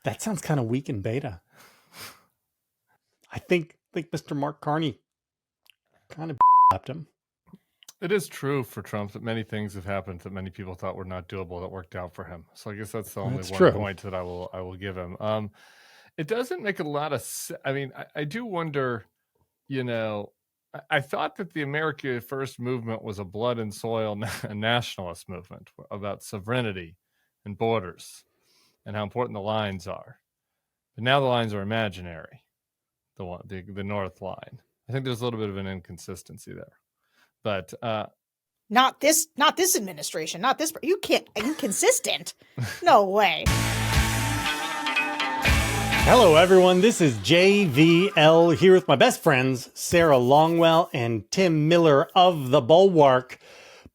That sounds kind of weak in beta. I think Mr. Mark Carney kind of slapped him. It is true for Trump that many things have happened that many people thought were not doable that worked out for him. So I guess that's the only point that I will give him. It doesn't make a lot of sense. I mean, I do wonder, I thought that the America First movement was a blood and soil nationalist movement about sovereignty and borders and how important the lines are. But now the lines are imaginary, the North line. I think there's a little bit of an inconsistency there. But not this administration, not this. You can't inconsistent. No way. Hello, everyone. This is JVL here with my best friends, Sarah Longwell and Tim Miller of the Bulwark.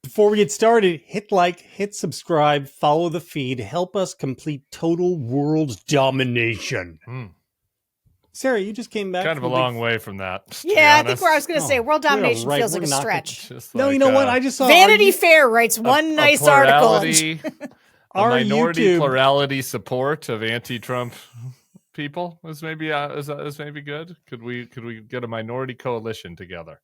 Before we get started, hit like, hit subscribe, follow the feed, help us complete total world domination. Sarah, you just came back. Kind of a long way from that. Yeah, I think I was going to say world domination feels like a stretch. No, you know what? I just saw Vanity Fair writes one nice article. A minority plurality support of anti-Trump people is maybe good. Could we get a minority coalition together?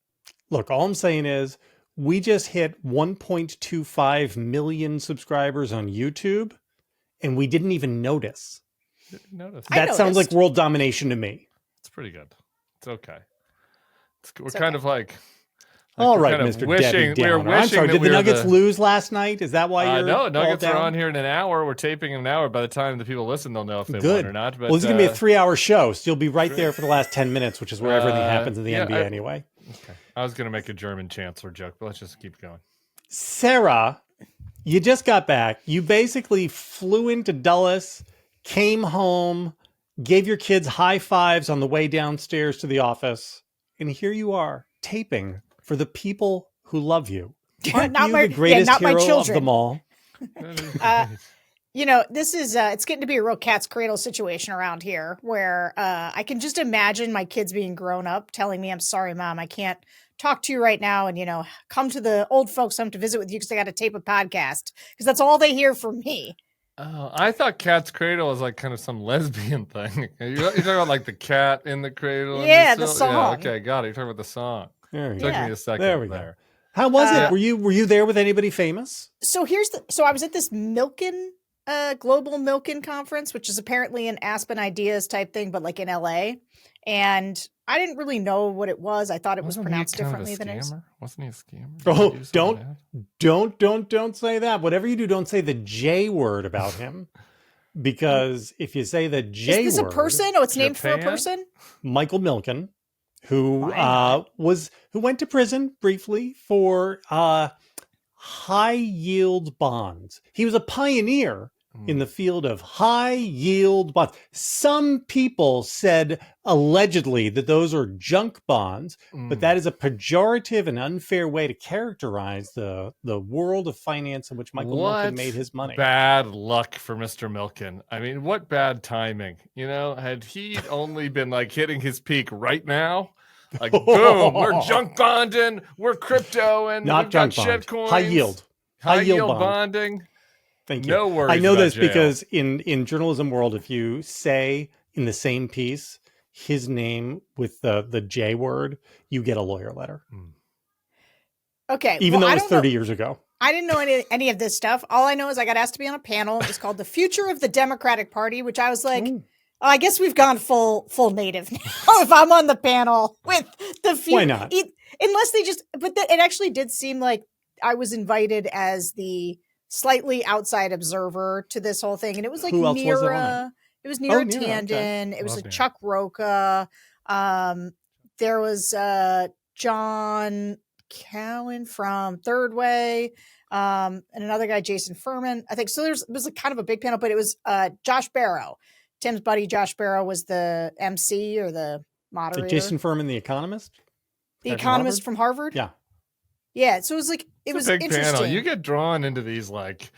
Look, all I'm saying is we just hit 1.25 million subscribers on YouTube, and we didn't even notice. That sounds like world domination to me. It's pretty good. It's okay. We're kind of like all right, Mr. Debbie Downer. I'm sorry. Did the Nuggets lose last night? Is that why you're no, Nuggets are on here in an hour. We're taping in an hour. By the time the people listen, they'll know if they won or not. But, well, it's going to be a 3-hour show, so you'll be right there for the last 10 minutes, which is where everything happens in the NBA anyway. Okay. I was going to make a German chancellor joke, but let's just keep going. Sarah, you just got back. You basically flew into Dulles, came home, gave your kids high fives on the way downstairs to the office, and here you are taping for the people who love you. Aren't you the greatest hero of them all? This is it's getting to be a real cat's cradle situation around here where I can just imagine my kids being grown up telling me, I'm sorry, Mom, I can't talk to you right now. And, come to the old folks home to visit with you because I got to tape a podcast because that's all they hear from me. Oh, I thought Cat's Cradle was like kind of some lesbian thing. You're talking about like the cat in the cradle? Yeah, the song. Yeah, okay, got it. You're talking about the song. Took me a second there. We go. How was it? Were you there with anybody famous? So I was at this Milken, Global Milken conference, which is apparently an Aspen Ideas type thing, but like in LA. And I didn't really know what it was. I thought it was pronounced differently than it is. Wasn't he a scammer? Oh, don't say that. Whatever you do, don't say the J word about him. Because if you say the J word. Is this a person? Oh, it's named for a person? Michael Milken, who went to prison briefly for high yield bonds. He was a pioneer in the field of high yield bonds. Some people said allegedly that those are junk bonds, but that is a pejorative and unfair way to characterize the world of finance in which Michael Milken made his money. Bad luck for Mr. Milken. I mean, what bad timing. Had he only been like hitting his peak right now, like boom, we're junk bonding, we're crypto, and not junk shit coins. High yield bonding. Thank you. No worries. I know this jail. because in journalism world, if you say in the same piece his name with the J word, you get a lawyer letter. Okay. Even though it was 30 years ago. I didn't know any of this stuff. All I know is I got asked to be on a panel. It was called The Future of the Democratic Party, which I was like, I guess we've gone full native now if I'm on the panel with the future. Why not? Unless they it actually did seem like I was invited as the slightly outside observer to this whole thing. And it was like Neera. It was Neera Tanden. Okay. It was Chuck Rocha. There was John Cowan from Third Way. And another guy, Jason Furman. I think so. It was kind of a big panel, but it was Josh Barrow. Tim's buddy Josh Barrow was the MC or the moderator. Jason Furman, the economist? The economist from Harvard? Yeah. Yeah, so it was like it was a big interesting. Panel. You get drawn into these like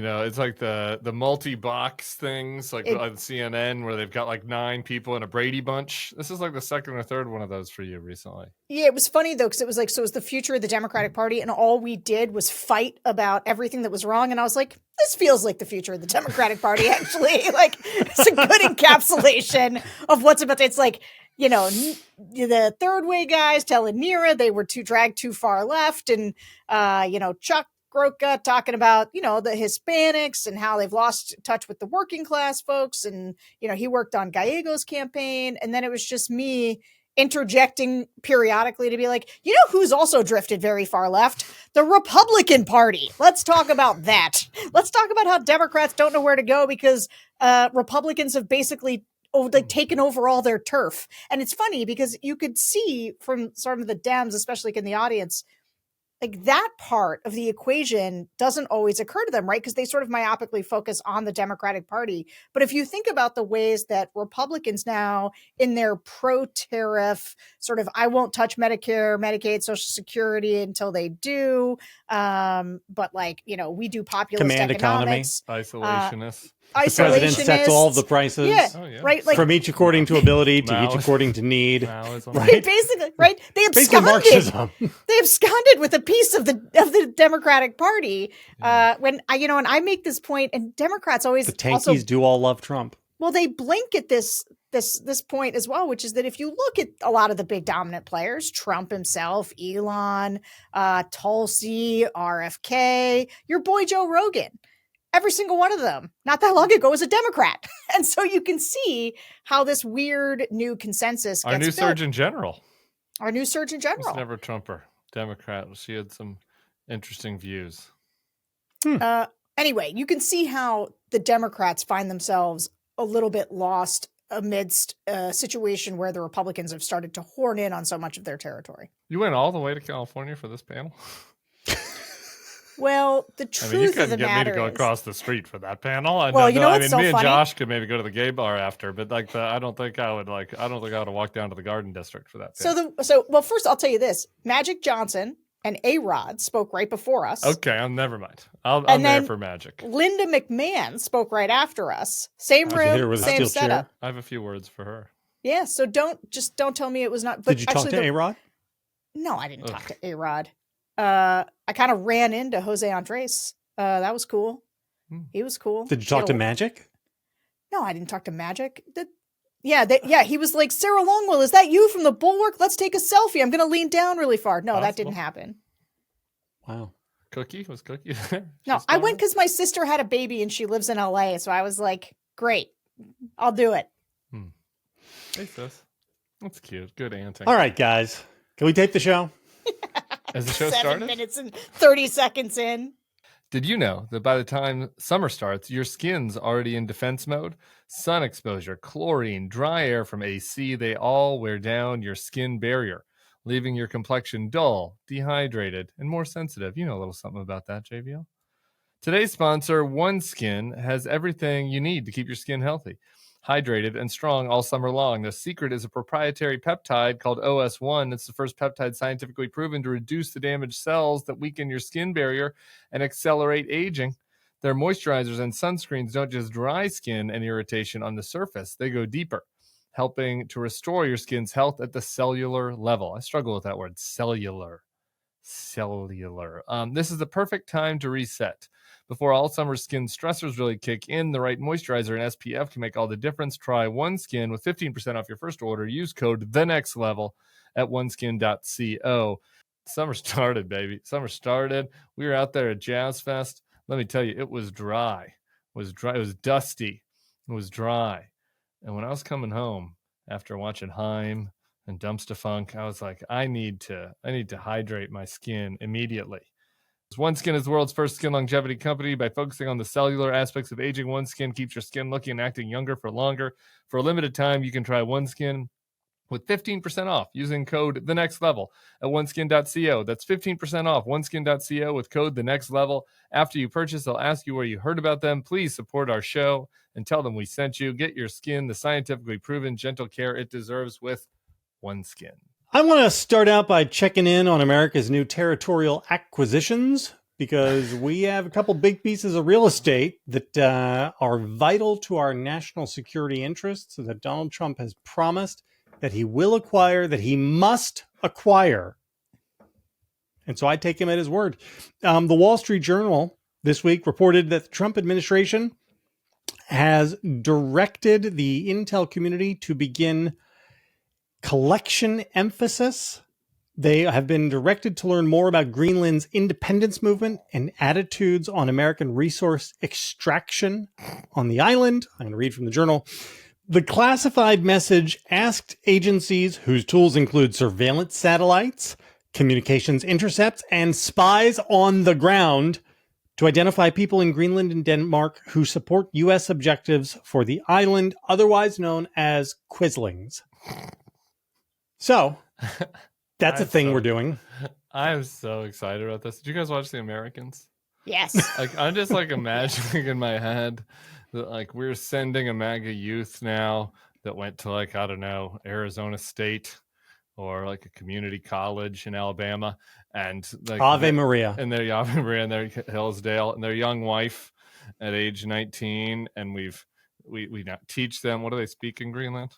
it's like the multi-box things, like on CNN, where they've got like 9 people in a Brady Bunch. This is like the second or third one of those for you recently. Yeah, it was funny though, because it was like, so it was the future of the Democratic Party, and all we did was fight about everything that was wrong. And I was like, this feels like the future of the Democratic Party, actually. Like, it's a good encapsulation of what's about to, it's like, the third way guys telling Mira they were dragged too far left, and Chuck Groka talking about, the Hispanics and how they've lost touch with the working class folks. And, he worked on Gallego's campaign. And then it was just me interjecting periodically to be like, who's also drifted very far left? The Republican Party. Let's talk about that. Let's talk about how Democrats don't know where to go because Republicans have basically taken over all their turf. And it's funny because you could see from some of the Dems, especially in the audience, like that part of the equation doesn't always occur to them, right? Because they sort of myopically focus on the Democratic Party. But if you think about the ways that Republicans now in their pro-tariff sort of, I won't touch Medicare, Medicaid, Social Security until they do. But we do populist command economics. Isolationists. The president sets all the prices, right? Like, from each according to ability to each according to need. Right? Basically, right? They absconded. They absconded with a piece of the Democratic Party. When I make this point, and Democrats always the tankies do all love Trump. Well, they blink at this point as well, which is that if you look at a lot of the big dominant players, Trump himself, Elon, Tulsi, RFK, your boy Joe Rogan. Every single one of them, not that long ago, was a Democrat. And so you can see how this weird new consensus gets Our new built. Surgeon General. Our new Surgeon General. Was never Trumper. Democrat. She had some interesting views. Anyway, you can see how the Democrats find themselves a little bit lost amidst a situation where the Republicans have started to horn in on so much of their territory. You went all the way to California for this panel? Well, the truth of the matter is, you couldn't get me to go across the street for that panel. Well, what's so me and funny? Josh could maybe go to the gay bar after, but I don't think I would have walked down to the Garden District for that panel. Well, first I'll tell you this: Magic Johnson and A-Rod spoke right before us. Okay, never mind. I'm there for Magic. Linda McMahon spoke right after us. Same room, same setup. Chair. I have a few words for her. Yeah, so don't tell me it was not. But did you talk to A-Rod? No, I didn't talk to A-Rod. I kind of ran into Jose Andres. That was cool. He was cool. Did you talk to Magic? No, I didn't talk to Magic. He was like, Sarah Longwell, is that you from the Bulwark? Let's take a selfie. I'm going to lean down really far. No, that didn't happen. Wow. Cookie? Was Cookie there? No, I went because my sister had a baby and she lives in LA. So I was like, great, I'll do it. Hey, sis. That's cute. Good aunting. All right, guys. Can we tape the show? Has the show 7 started? minutes and 30 seconds in. Did you know that by the time summer starts, your skin's already in defense mode? Sun exposure, chlorine, dry air from AC, they all wear down your skin barrier, leaving your complexion dull, dehydrated, and more sensitive. You know a little something about that, JVL. Today's sponsor, OneSkin, has everything you need to keep your skin healthy, hydrated, and strong all summer long. The secret is a proprietary peptide called OS1. It's the first peptide scientifically proven to reduce the damaged cells that weaken your skin barrier and accelerate aging. Their moisturizers and sunscreens don't just dry skin and irritation on the surface. They go deeper, helping to restore your skin's health at the cellular level. I struggle with that word, cellular. This is the perfect time to reset. Before all summer skin stressors really kick in, the right moisturizer and SPF can make all the difference. Try OneSkin with 15% off your first order. Use code THENEXTLEVEL at oneskin.co. Summer started, baby. Summer started. We were out there at Jazz Fest. Let me tell you, it was dry. It was dry. It was dusty. It was dry. And when I was coming home after watching Haim and Dumpster Funk, I was like, I need to hydrate my skin immediately. OneSkin is the world's first skin longevity company. By focusing on the cellular aspects of aging, OneSkin keeps your skin looking and acting younger for longer. For a limited time, you can try OneSkin with 15% off using code THENEXTLEVEL at oneskin.co. That's 15% off oneskin.co with code THENEXTLEVEL. After you purchase, they'll ask you where you heard about them. Please support our show and tell them we sent you. Get your skin the scientifically proven gentle care it deserves with OneSkin. I want to start out by checking in on America's new territorial acquisitions. because we have a couple big pieces of real estate that are vital to our national security interests that Donald Trump has promised that he will acquire, that he must acquire. And so I take him at his word. The Wall Street Journal this week reported that the Trump administration has directed the intel community to begin collection emphasis. They have been directed to learn more about Greenland's independence movement and attitudes on American resource extraction on the island. I'm going to read from the journal. The classified message asked agencies whose tools include surveillance satellites, communications intercepts, and spies on the ground to identify people in Greenland and Denmark who support U.S. objectives for the island, otherwise known as Quislings. So, that's a thing we're doing. I'm so excited about this. Did you guys watch The Americans? Yes. Like, I'm just like imagining in my head that like we're sending a MAGA youth now that went to like, I don't know, Arizona State or like a community college in Alabama, and like Ave Maria, and their Ave Maria and their Hillsdale and their young wife at age 19, and we now teach them. What do they speak in Greenland?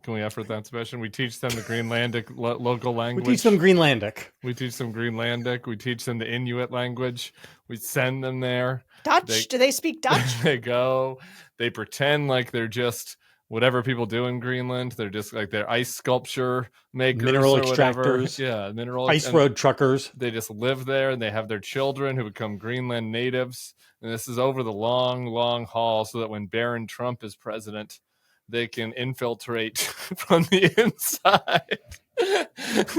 Can we effort that, Sebastian? We teach them the Greenlandic local language. We teach them Greenlandic. We teach them Greenlandic. We teach them the Inuit language. We send them there. Dutch? Do they speak Dutch? They go. They pretend like they're just whatever people do in Greenland. They're just like they're ice sculpture makers, mineral or extractors, yeah, ice road truckers. They just live there, and they have their children who become Greenland natives. And this is over the long, long haul, so that when Barron Trump is president, they can infiltrate from the inside,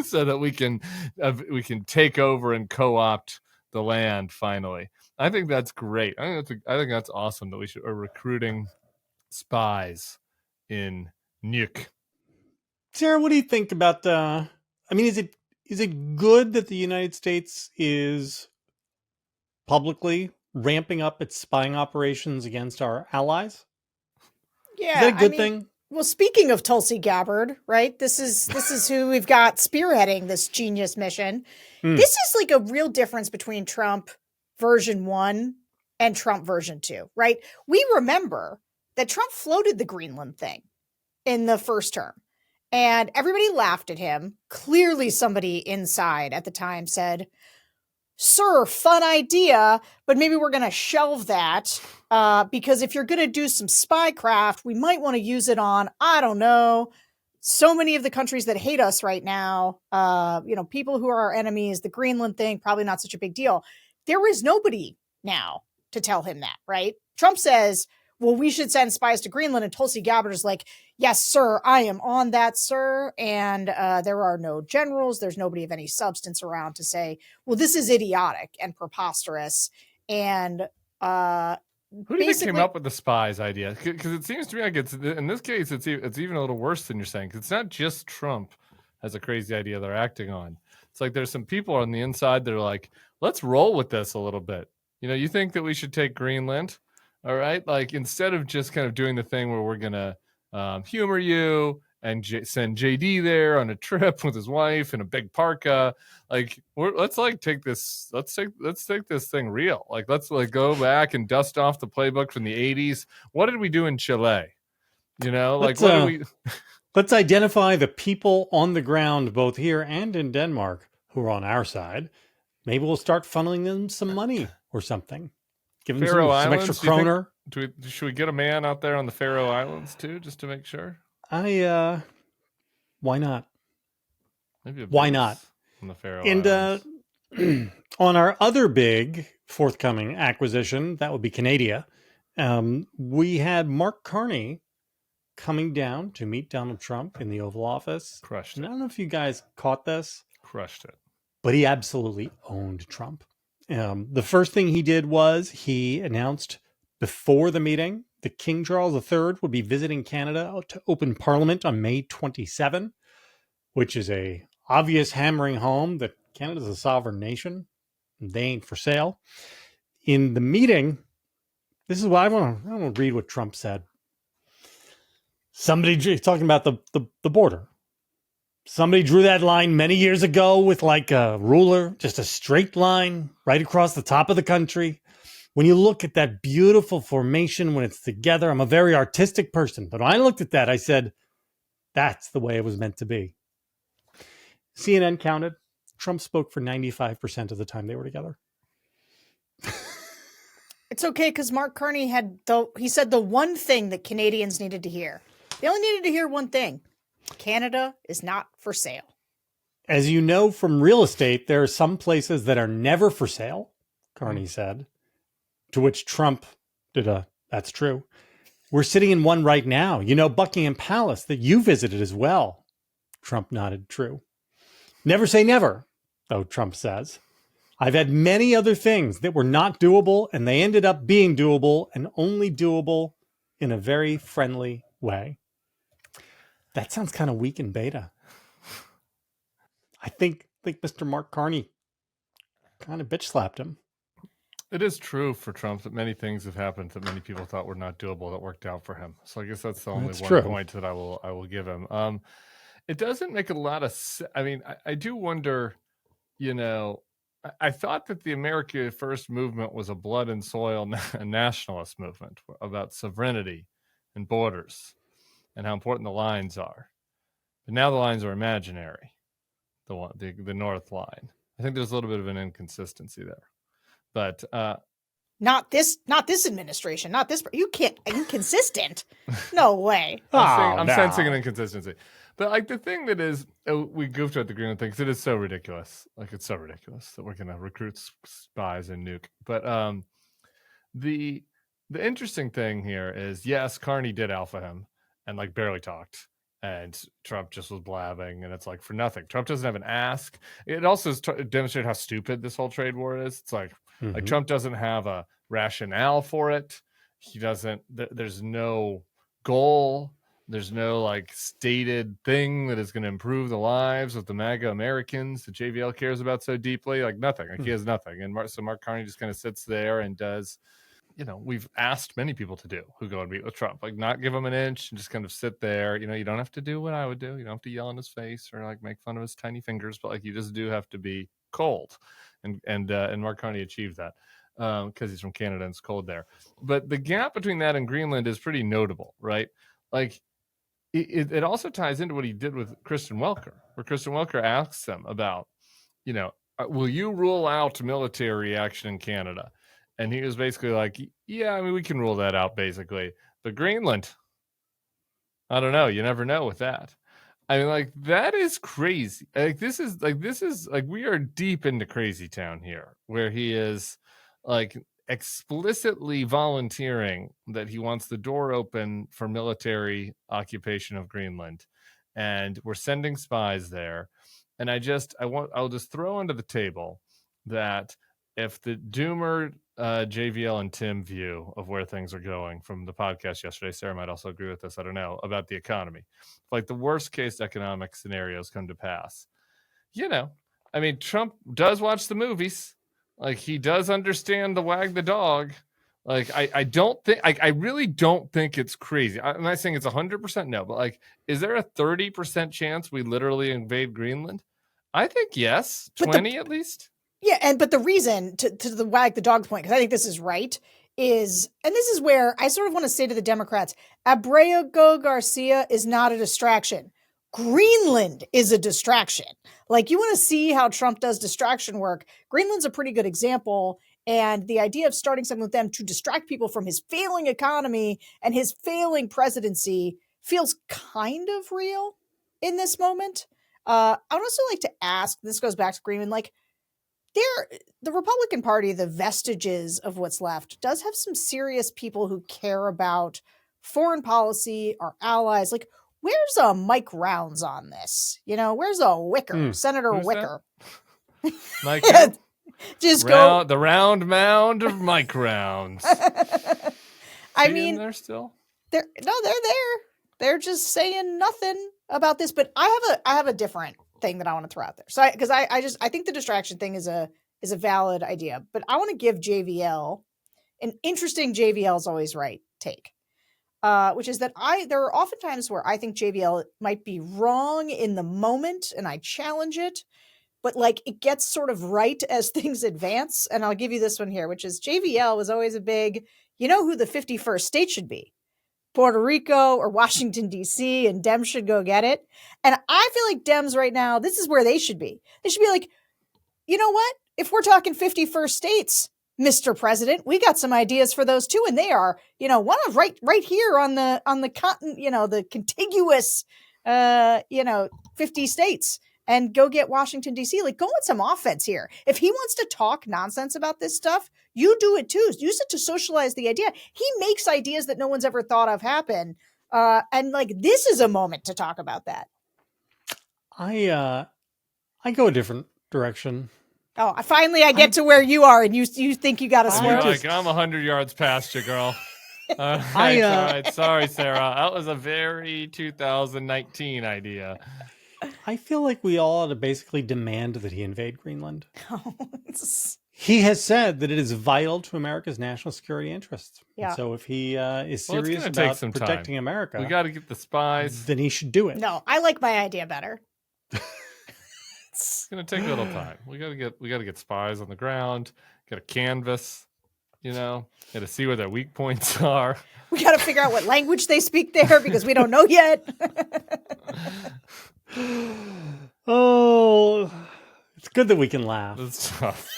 so that we can take over and co-opt the land. Finally, I think that's great. I think that's awesome that we are recruiting spies in Nuuk. Sarah, what do you think about I mean, is it good that the United States is publicly ramping up its spying operations against our allies? Yeah, is that a good thing? Well, speaking of Tulsi Gabbard, right? This is who we've got spearheading this genius mission. This is like a real difference between Trump version 1 and Trump version 2, right? We remember that Trump floated the Greenland thing in the first term, and everybody laughed at him. Clearly somebody inside at the time said, "Sir, fun idea, but maybe we're going to shelve that because if you're going to do some spycraft, we might want to use it on, I don't know, so many of the countries that hate us right now, people who are our enemies, the Greenland thing, probably not such a big deal." There is nobody now to tell him that, right? Trump says, well, we should send spies to Greenland, and Tulsi Gabbard is like, yes, sir, I am on that, sir. And there are no generals. There's nobody of any substance around to say, well, this is idiotic and preposterous. And who do you think came up with the spies idea? Because it seems to me like it's, in this case, it's even a little worse than you're saying. Because it's not just Trump has a crazy idea they're acting on. It's like there's some people on the inside that are like, let's roll with this a little bit. You think that we should take Greenland? All right. Like instead of just kind of doing the thing where we're going to humor you and send JD there on a trip with his wife in a big parka, like let's take this thing real. Like, let's go back and dust off the playbook from the 80s. What did we do in Chile? Like what did we... Let's identify the people on the ground, both here and in Denmark, who are on our side. Maybe we'll start funneling them some money or something. Give them some extra kroner. Should we get a man out there on the Faroe Islands too, just to make sure? Why not? Maybe why not? On the Faroe Islands. On our other big forthcoming acquisition, that would be Canada, we had Mark Carney coming down to meet Donald Trump in the Oval Office. Crushed it. And I don't know if you guys caught this. Crushed it. But he absolutely owned Trump. The first thing he did was he announced before the meeting that King Charles III would be visiting Canada to open Parliament on May 27, which is a obvious hammering home that Canada's a sovereign nation. They ain't for sale. In the meeting, this is what I want to read what Trump said. Somebody talking about the border. Somebody drew that line many years ago with like a ruler, just a straight line right across the top of the country. When you look at that beautiful formation when it's together, I'm a very artistic person, but when I looked at that, I said, that's the way it was meant to be. CNN counted. Trump spoke for 95% of the time they were together. It's okay because Mark Carney he said the one thing that Canadians needed to hear. They only needed to hear one thing. Canada is not for sale. As you know from real estate, there are some places that are never for sale, Carney said, to which Trump did that's true. We're sitting in one right now. You know, Buckingham Palace that you visited as well. Trump nodded true. Never say never, though, Trump says. I've had many other things that were not doable, and they ended up being doable and only doable in a very friendly way. That sounds kind of weak in beta. I think Mr. Mark Carney kind of bitch slapped him. It is true for Trump that many things have happened that many people thought were not doable that worked out for him. So I guess that's the only point that I will give him. It doesn't make a lot of sense. I mean, I do wonder, you know, I thought that the America First movement was a blood and soil nationalist movement about sovereignty and borders and how important the lines are. But now the lines are imaginary, the North line. I think there's a little bit of an inconsistency there. But not this administration, not this. You can't inconsistent. No way. I'm sensing an inconsistency. But like the thing that is, we goofed at the Greenland thing because it is so ridiculous. Like it's so ridiculous that we're going to recruit spies and nuke. But the interesting thing here is, yes, Carney did alpha him and like barely talked. And Trump just was blabbing, and it's like for nothing. Trump doesn't have an ask. It also demonstrated how stupid this whole trade war is. It's like Trump doesn't have a rationale for it. He doesn't. There's no goal. There's no like stated thing that is going to improve the lives of the MAGA Americans that JVL cares about so deeply. Like nothing. Like he has nothing. And so Mark Carney just kind of sits there and does. You know, we've asked many people to do who go and meet with Trump, like not give him an inch and just kind of sit there. You know, you don't have to do what I would do. You don't have to yell in his face or like make fun of his tiny fingers, but like you just do have to be cold. And Mark Carney achieved that because he's from Canada and it's cold there. But the gap between that and Greenland is pretty notable, right? Like it also ties into what he did with Kristen Welker, where Kristen Welker asks him about, you know, will you rule out military action in Canada? And he was basically like, yeah, I mean, we can rule that out basically. But Greenland, I don't know. You never know with that. I mean, like, that is crazy. This is we are deep into crazy town here, where he is like explicitly volunteering that he wants the door open for military occupation of Greenland. And we're sending spies there. And I'll just throw onto the table that if the doomer JVL and Tim view of where things are going from the podcast yesterday, Sarah might also agree with this, I don't know, about the economy. Like the worst case economic scenarios come to pass. You know, I mean, Trump does watch the movies. Like he does understand the wag the dog. Like I really don't think it's crazy. I'm not saying it's 100% no, but like, is there a 30% chance we literally invade Greenland? I think yes, 20 at least. Yeah, but the reason to the wag the dog point, because I think this is right, is, and this is where I sort of want to say to the Democrats, Abrego Garcia is not a distraction. Greenland is a distraction. Like you want to see how Trump does distraction work. Greenland's a pretty good example. And the idea of starting something with them to distract people from his failing economy and his failing presidency feels kind of real in this moment. I would also like to ask, this goes back to Greenland, like, the Republican Party, the vestiges of what's left, does have some serious people who care about foreign policy, our allies. Like, where's Mike Rounds on this? You know, where's Wicker, Senator Who's Wicker? Mike, just go the round mound of Mike Rounds. I mean, they're still they're there. They're just saying nothing about this. But I have a different thing that I want to throw out there. So I think the distraction thing is a valid idea, but I want to give JVL an interesting JVL's always right take. which is that there are often times where I think JVL might be wrong in the moment, and I challenge it, but like it gets sort of right as things advance. And I'll give you this one here, which is JVL was always a big, you know who the 51st state should be? Puerto Rico or Washington, D.C., and Dems should go get it. And I feel like Dems right now, this is where they should be. They should be like, you know what? If we're talking 51st states, Mr. President, we got some ideas for those too. And they are, one of right here on the continent, the contiguous, 50 states. And go get Washington, D.C. Like, go on some offense here. If he wants to talk nonsense about this stuff, you do it too. Use it to socialize the idea. He makes ideas that no one's ever thought of happen. And like, this is a moment to talk about that. I go a different direction. Oh, finally I get to where you are, and you think you got to swear. Like, I'm 100 yards past you, girl. All right. Sorry, Sarah. That was a very 2019 idea. I feel like we all ought to basically demand that he invade Greenland. He has said that it is vital to America's national security interests. Yeah. And so if he is serious about protecting America, we got to get the spies. Then he should do it. No, I like my idea better. It's gonna take a little time. We gotta get spies on the ground. Got to canvas. Got to see where their weak points are. We got to figure out what language they speak there because we don't know yet. Oh, it's good that we can laugh. It's tough.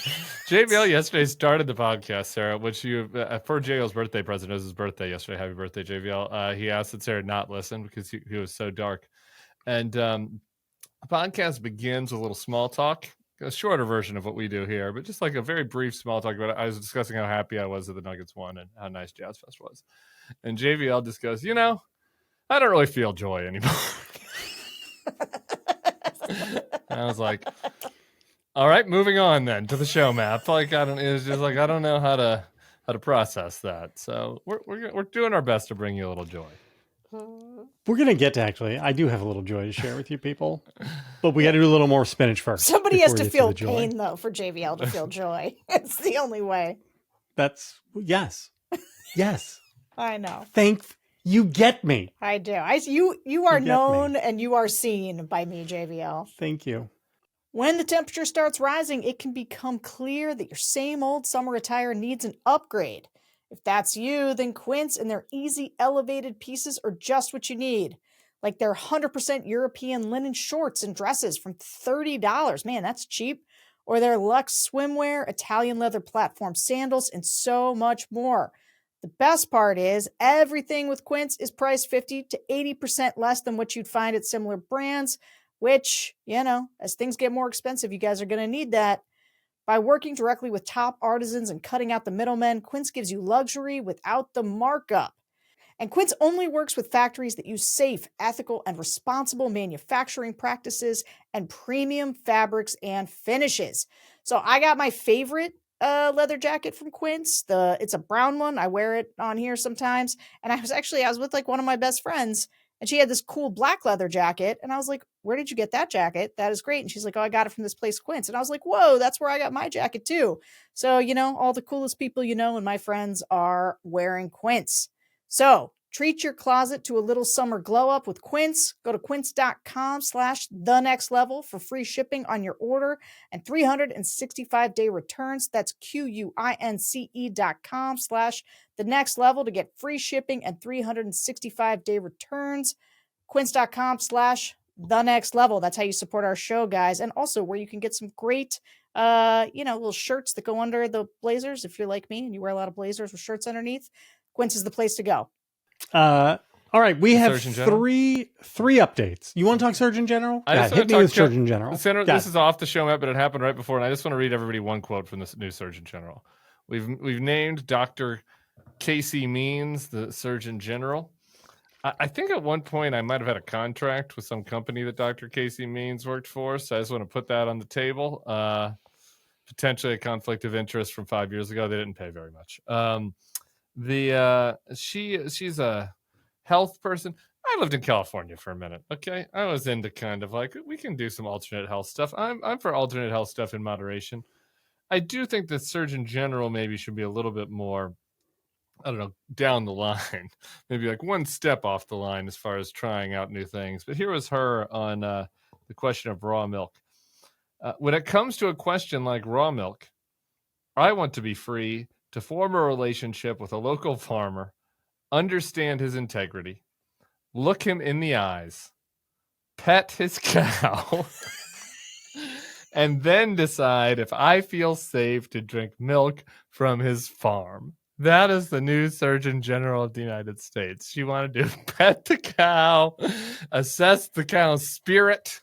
JBL yesterday started the podcast, Sarah, which for JL's birthday present, it was his birthday yesterday. Happy birthday, JVL. He asked that Sarah not listen because he was so dark. And the podcast begins with a little small talk, a shorter version of what we do here, but just like a very brief small talk about it. I was discussing how happy I was that the Nuggets won and how nice Jazz Fest was. And JVL just goes, I don't really feel joy anymore. And I was like, all right, moving on then to the show map. Like, I don't know how to process that. So we're doing our best to bring you a little joy. We're going to get to I do have a little joy to share with you people, but we got to do a little more spinach first. Somebody has to feel pain though for JVL to feel joy. It's the only way. Yes. I know. You get me. I do. You are known and you are seen by me, JVL. Thank you. When the temperature starts rising, it can become clear that your same old summer attire needs an upgrade. If that's you, then Quince and their easy elevated pieces are just what you need. Like their 100% European linen shorts and dresses from $30. Man, that's cheap. Or their luxe swimwear, Italian leather platform sandals, and so much more. The best part is everything with Quince is priced 50 to 80% less than what you'd find at similar brands, which, as things get more expensive, you guys are going to need that. By working directly with top artisans and cutting out the middlemen, Quince gives you luxury without the markup. And Quince only works with factories that use safe, ethical, and responsible manufacturing practices and premium fabrics and finishes. So I got my favorite leather jacket from Quince. It's a brown one. I wear it on here sometimes. And I was with like one of my best friends, and she had this cool black leather jacket. And I was like, where did you get that jacket? That is great. And she's like, oh, I got it from this place, Quince. And I was like, whoa, that's where I got my jacket too. So, all the coolest people and my friends are wearing Quince. So treat your closet to a little summer glow up with Quince. Go to quince.com/thenextlevel for free shipping on your order and 365-day returns. That's QUINCE.com/thenextlevel to get free shipping and 365-day returns. Quince.com/thenextlevel. That's how you support our show, guys. And also where you can get some great, little shirts that go under the blazers. If you're like me and you wear a lot of blazers with shirts underneath, Quince is the place to go. All right, we have three updates. You want to talk Surgeon General? Hit me with Surgeon General. This is off the show map, but it happened right before, and I just want to read everybody one quote from this new Surgeon General. We've named Dr. Casey Means the Surgeon General. I think at one point I might have had a contract with some company that Dr. Casey Means worked for, so I just want to put that on the table. Potentially a conflict of interest from 5 years ago. They didn't pay very much. She's a health person. I lived in California for a minute. Okay, I was into kind of like we can do some alternate health stuff. I'm for alternate health stuff in moderation. I do think the Surgeon General maybe should be a little bit more I don't know, down the line, maybe like one step off the line as far as trying out new things. But here was her on the question of raw milk. When it comes to a question like raw milk, I want to be free to form a relationship with a local farmer, understand his integrity, look him in the eyes, pet his cow, and then decide if I feel safe to drink milk from his farm. That is the new Surgeon General of the United States. She wanted to pet the cow, assess the cow's spirit,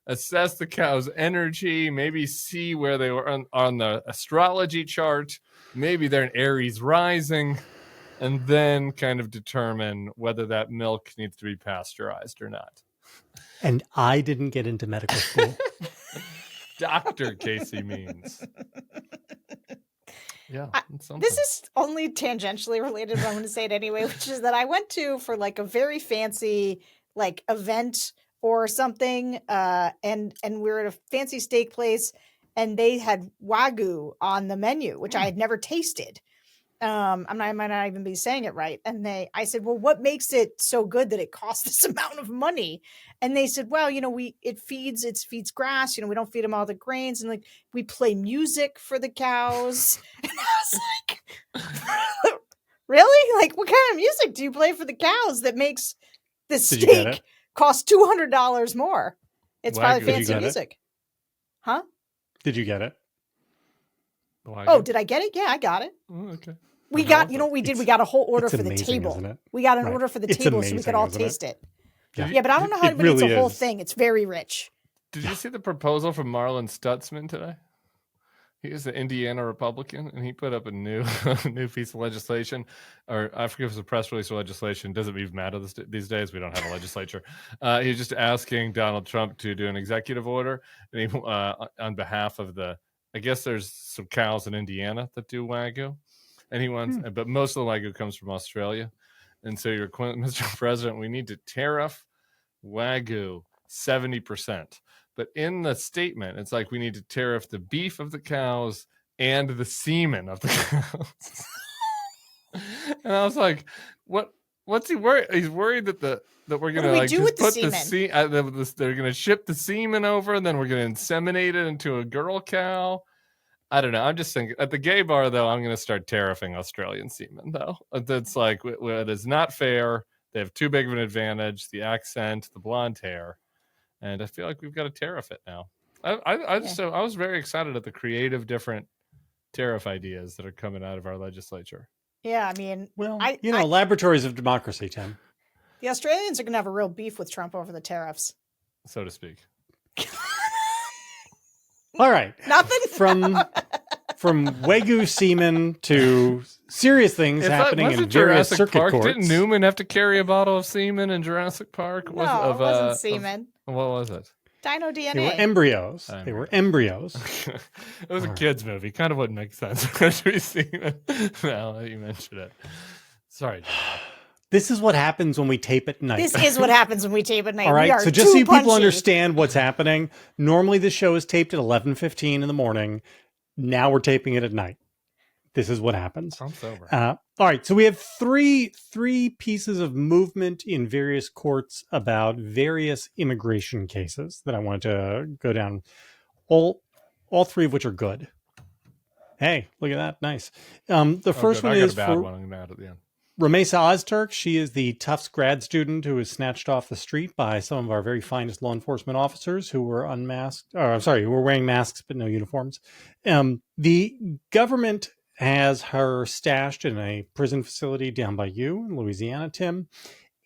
assess the cow's energy, maybe see where they were on the astrology chart. Maybe they're in Aries rising, and then kind of determine whether that milk needs to be pasteurized or not. And I didn't get into medical school. Dr. Casey means. Yeah, this is only tangentially related, but I'm going to say it anyway, which is that I went to for like a very fancy like event or something, and we're at a fancy steak place, and they had Wagyu on the menu, which I had never tasted. I might not even be saying it right. And I said, well, what makes it so good that it costs this amount of money? And they said, well, it feeds grass. We don't feed them all the grains. And like, we play music for the cows. And I was like, really? Like, what kind of music do you play for the cows that makes the steak cost $200 more? It's probably fancy music. Huh? Did you get it? Oh, did I get it? Yeah, I got it. Oh, okay. We got, what we did? We got a whole order for the table. Isn't it? We got an order for the table amazing, so we could all taste it. Yeah, but I don't know how to really eat a whole thing. It's very rich. Did you see the proposal from Marlon Stutzman today? He is an Indiana Republican, and he put up a new piece of legislation, or I forget if it's a press release or legislation. Doesn't even matter these days. We don't have a legislature. He's just asking Donald Trump to do an executive order, and he, on behalf of I guess there's some cows in Indiana that do Wagyu, and he wants, but most of the Wagyu comes from Australia, and so Mr. President, we need to tariff Wagyu 70%. But in the statement, it's like we need to tariff the beef of the cows and the semen of the cows. And I was like, what's he worried? He's worried that we're gonna like just put the semen. They're gonna ship the semen over, and then we're gonna inseminate it into a girl cow. I don't know. I'm just thinking at the gay bar though. I'm gonna start tariffing Australian semen though. That's like it is not fair. They have too big of an advantage. The accent, the blonde hair. And I feel like we've got to tariff it now. I was very excited at the creative different tariff ideas that are coming out of our legislature. Yeah, I mean, laboratories of democracy, Tim. The Australians are going to have a real beef with Trump over the tariffs, so to speak. All right, nothing from Wagyu semen to serious things happening in various circuit courts. Didn't Newman have to carry a bottle of semen in Jurassic Park? No, it wasn't semen. What was it? Dino DNA. They were embryos. It was a kid's movie. Kind of wouldn't make sense to be semen. Now that you mentioned it. Sorry. This is what happens when we tape at night. This is what happens when we tape at night. All right. So just so people understand what's happening, normally the show is taped at 11:15 in the morning. Now we're taping it at night. This is what happens. I'm sober. All right. So we have three pieces of movement in various courts about various immigration cases that I wanted to go down. All three of which are good. Hey, look at that. Nice. The first one is for one I'm gonna add at the end. Ramesa Ozturk. She is the Tufts grad student who was snatched off the street by some of our very finest law enforcement officers who were unmasked. Who were wearing masks but no uniforms. The government has her stashed in a prison facility down by you in Louisiana, Tim.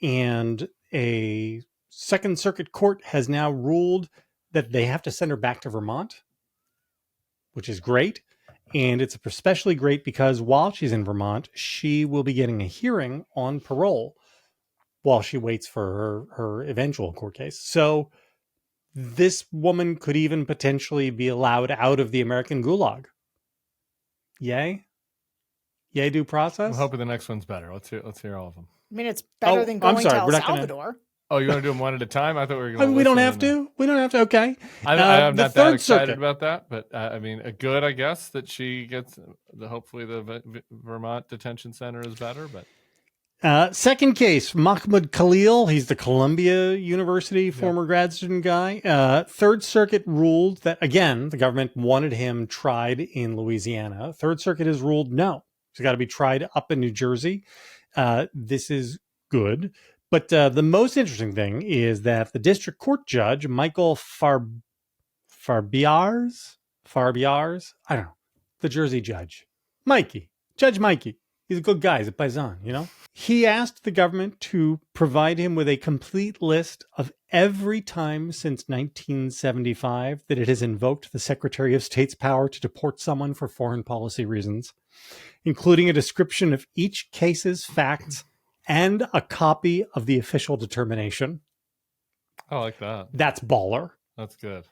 And a Second Circuit Court has now ruled that they have to send her back to Vermont, which is great. And it's especially great because while she's in Vermont, she will be getting a hearing on parole while she waits for her eventual court case. So this woman could even potentially be allowed out of the American gulag. Yay? Yay, due process? I'm hoping the next one's better. Let's hear all of them. I mean, it's better than going to El Salvador. Oh, you want to do them one at a time? I thought we were going to. I mean, we don't have to. We don't have to. Okay. I'm the not Third that excited Circuit. about that, but I mean, good, I guess, that she gets hopefully the Vermont detention center is better. But second case, Mahmoud Khalil. He's the Columbia University former grad student guy. Third Circuit ruled that, again, the government wanted him tried in Louisiana. Third Circuit has ruled no. He's got to be tried up in New Jersey. This is good. But the most interesting thing is that the district court judge, Michael Farbiars, I don't know, the Jersey judge, Judge Mikey. He's a good guy. He's a paisan, you know? He asked the government to provide him with a complete list of every time since 1975 that it has invoked the Secretary of State's power to deport someone for foreign policy reasons, including a description of each case's facts and a copy of the official determination. I like that. That's baller. That's good.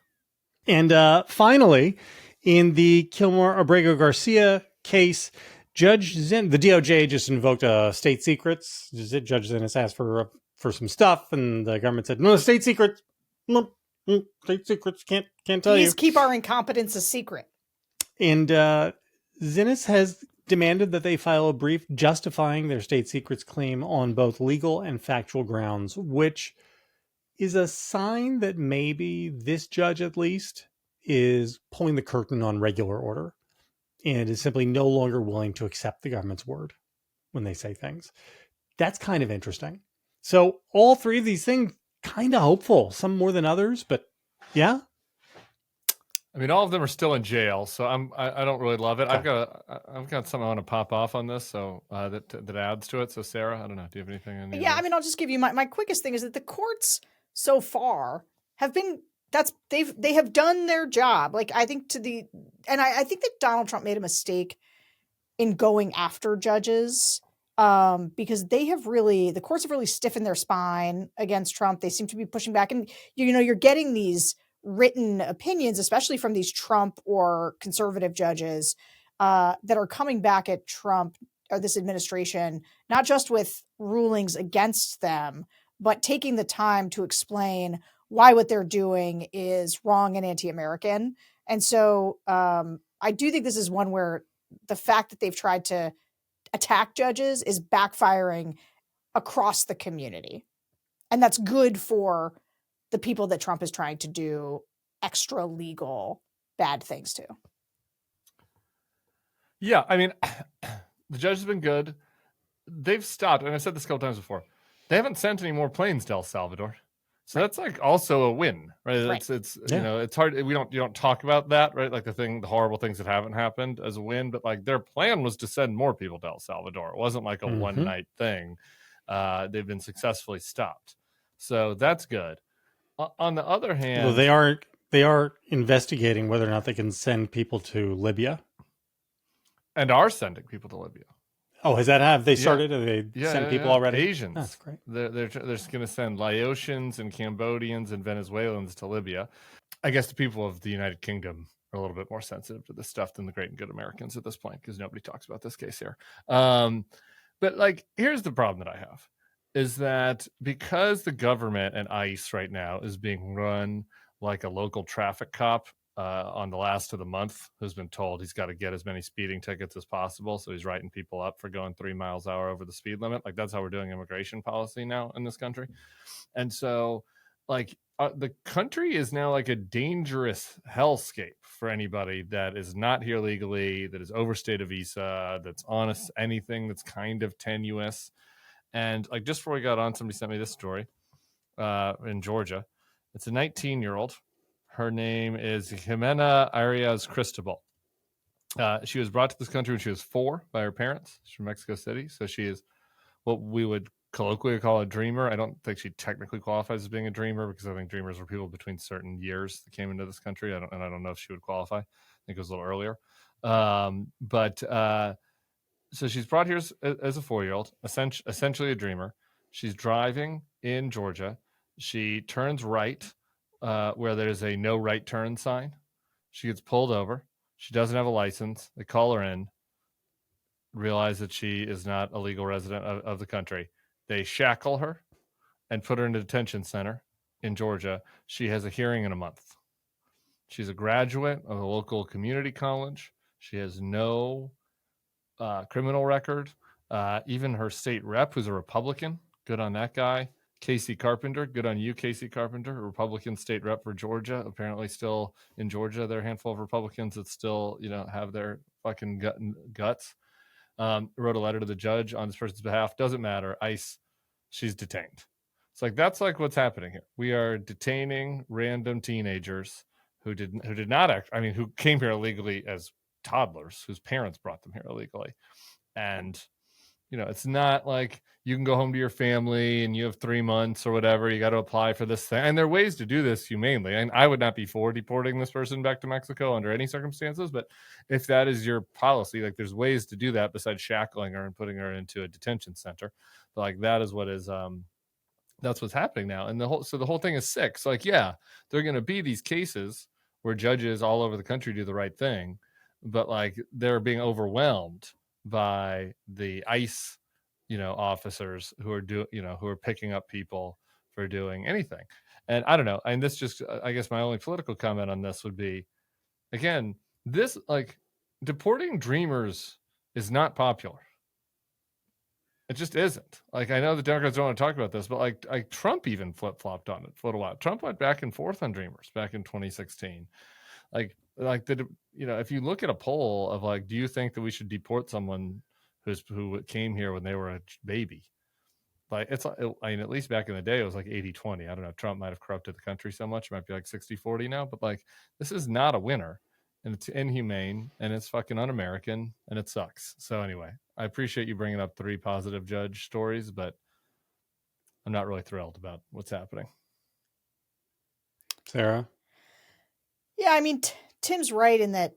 And finally, in the Kilmore Abrego Garcia case, Judge Zinn, the DOJ just invoked state secrets. Judge Zinnis asked for some stuff, and the government said, "No, state secrets. No, state secrets can't tell you. Please keep our incompetence a secret." And Zinnis has demanded that they file a brief justifying their state secrets claim on both legal and factual grounds, which is a sign that maybe this judge, at least, is pulling the curtain on regular order and is simply no longer willing to accept the government's word when they say things. That's kind of interesting. So all three of these things, kind of hopeful, some more than others, but yeah. I mean, all of them are still in jail, so I don't really love it. Okay. I've got something I want to pop off on this, so that adds to it. So Sarah, I don't know, do you have anything? Yeah, I mean, I'll just give you my quickest thing is that the courts so far have been they have done their job. Like I think I think that Donald Trump made a mistake in going after judges because the courts have really stiffened their spine against Trump. They seem to be pushing back, and you're getting these written opinions, especially from these Trump or conservative judges that are coming back at Trump or this administration, not just with rulings against them, but taking the time to explain why what they're doing is wrong and anti-American. And so I do think this is one where the fact that they've tried to attack judges is backfiring across the community. And that's good for the people that Trump is trying to do extra legal bad things to. Yeah, I mean, the judge has been good. They've stopped, and I've said this a couple times before. They haven't sent any more planes to El Salvador, so that's like also a win, right? It's it's hard. You don't talk about that, right? Like the horrible things that haven't happened as a win, but like their plan was to send more people to El Salvador. It wasn't like a one night thing. They've been successfully stopped, so that's good. On the other hand, well, they are investigating whether or not they can send people to Libya, and are sending people to Libya. Oh, have they started? Have they sent people already? Asians. That's great. They're just going to send Laotians and Cambodians and Venezuelans to Libya. I guess the people of the United Kingdom are a little bit more sensitive to this stuff than the great and good Americans at this point, because nobody talks about this case here. But like, here's the problem that I have, is that because the government and ICE right now is being run like a local traffic cop on the last of the month, who's been told he's got to get as many speeding tickets as possible. So he's writing people up for going 3 miles an hour over the speed limit. Like that's how we're doing immigration policy now in this country. And so like the country is now like a dangerous hellscape for anybody that is not here legally, that is overstayed a visa, that's on anything that's kind of tenuous. And like just before we got on, somebody sent me this story in Georgia. It's a 19-year-old. Her name is Jimena Arias Cristobal. She was brought to this country when she was 4 by her parents. She's from Mexico City. So she is what we would colloquially call a dreamer. I don't think she technically qualifies as being a dreamer, because I think dreamers were people between certain years that came into this country. I don't know if she would qualify. I think it was a little earlier. So she's brought here as a 4-year-old, essentially a dreamer. She's driving in Georgia. She turns right where there's a no right turn sign. She gets pulled over. She doesn't have a license. They call her in, realize that she is not a legal resident of the country. They shackle her and put her in a detention center in Georgia. She has a hearing in a month. She's a graduate of a local community college. She has no criminal record. Even her state rep, who's a Republican, good on that guy. Casey Carpenter, good on you, Casey Carpenter, Republican state rep for Georgia. Apparently, still in Georgia, there are a handful of Republicans that still, have their fucking guts. Wrote a letter to the judge on this person's behalf. Doesn't matter. ICE, she's detained. It's like that's like what's happening here. We are detaining random teenagers who did not act. I mean, who came here illegally as toddlers, whose parents brought them here illegally, and it's not like you can go home to your family and you have 3 months or whatever. You got to apply for this thing. And there are ways to do this humanely. And I would not be for deporting this person back to Mexico under any circumstances. But if that is your policy, like there's ways to do that besides shackling her and putting her into a detention center. But like that is what is that's what's happening now. And the whole thing is sick. So like, yeah, there are going to be these cases where judges all over the country do the right thing, but like they're being overwhelmed by the ICE, officers who are who are picking up people for doing anything. And I don't know. And this just, I guess my only political comment on this would be, again, this like deporting dreamers is not popular. It just isn't. Like, I know the Democrats don't want to talk about this, but like Trump even flip-flopped on it for a little while. Trump went back and forth on dreamers back in 2016. If you look at a poll of like, do you think that we should deport someone who came here when they were a baby? Like at least back in the day, it was like 80-20. I don't know. Trump might have corrupted the country so much. It might be like 60-40 now, but like, this is not a winner, and it's inhumane, and it's fucking un-American, and it sucks. So anyway, I appreciate you bringing up 3 positive judge stories, but I'm not really thrilled about what's happening. Sarah? Yeah, I mean, Tim's right in that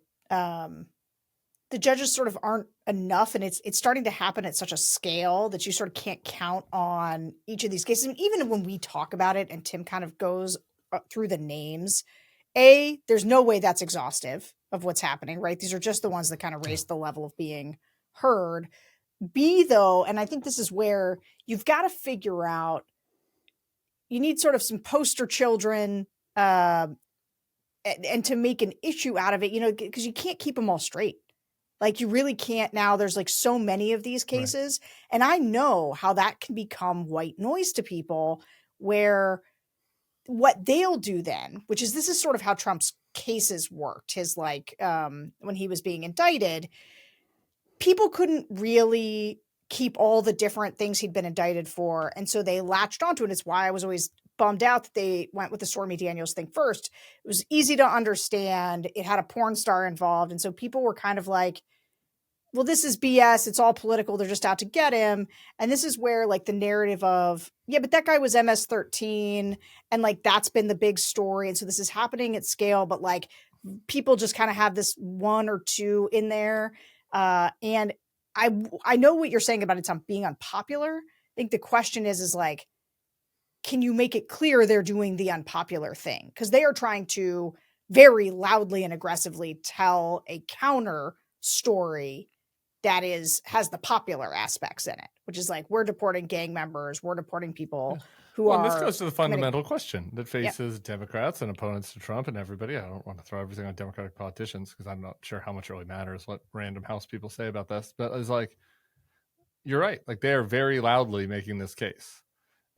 the judges sort of aren't enough, and it's starting to happen at such a scale that you sort of can't count on each of these cases. I mean, even when we talk about it and Tim kind of goes through the names, there's no way that's exhaustive of what's happening, right? These are just the ones that kind of raise the level of being heard. B, though, and I think this is where you've got to figure out, you need sort of some poster children and to make an issue out of it, because you can't keep them all straight. Like, you really can't now. There's like so many of these cases. Right. And I know how that can become white noise to people, where what they'll do then, this is sort of how Trump's cases worked. His when he was being indicted, people couldn't really keep all the different things he'd been indicted for. And so they latched onto it. It's why I was always bummed out that they went with the Stormy Daniels thing first. It was easy to understand. It had a porn star involved. And so people were kind of like, well, this is BS. It's all political. They're just out to get him. And this is where like the narrative of, yeah, but that guy was MS-13. And like, that's been the big story. And so this is happening at scale, but like people just kind of have this 1 or 2 in there. And I know what you're saying about it being unpopular. I think the question is like, can you make it clear they're doing the unpopular thing? Because they are trying to very loudly and aggressively tell a counter story that has the popular aspects in it, which is like, we're deporting gang members, we're deporting people who are. And this goes to the fundamental question that faces Democrats and opponents to Trump and everybody. I don't want to throw everything on Democratic politicians because I'm not sure how much it really matters what random House people say about this. But it's like, you're right. Like, they are very loudly making this case.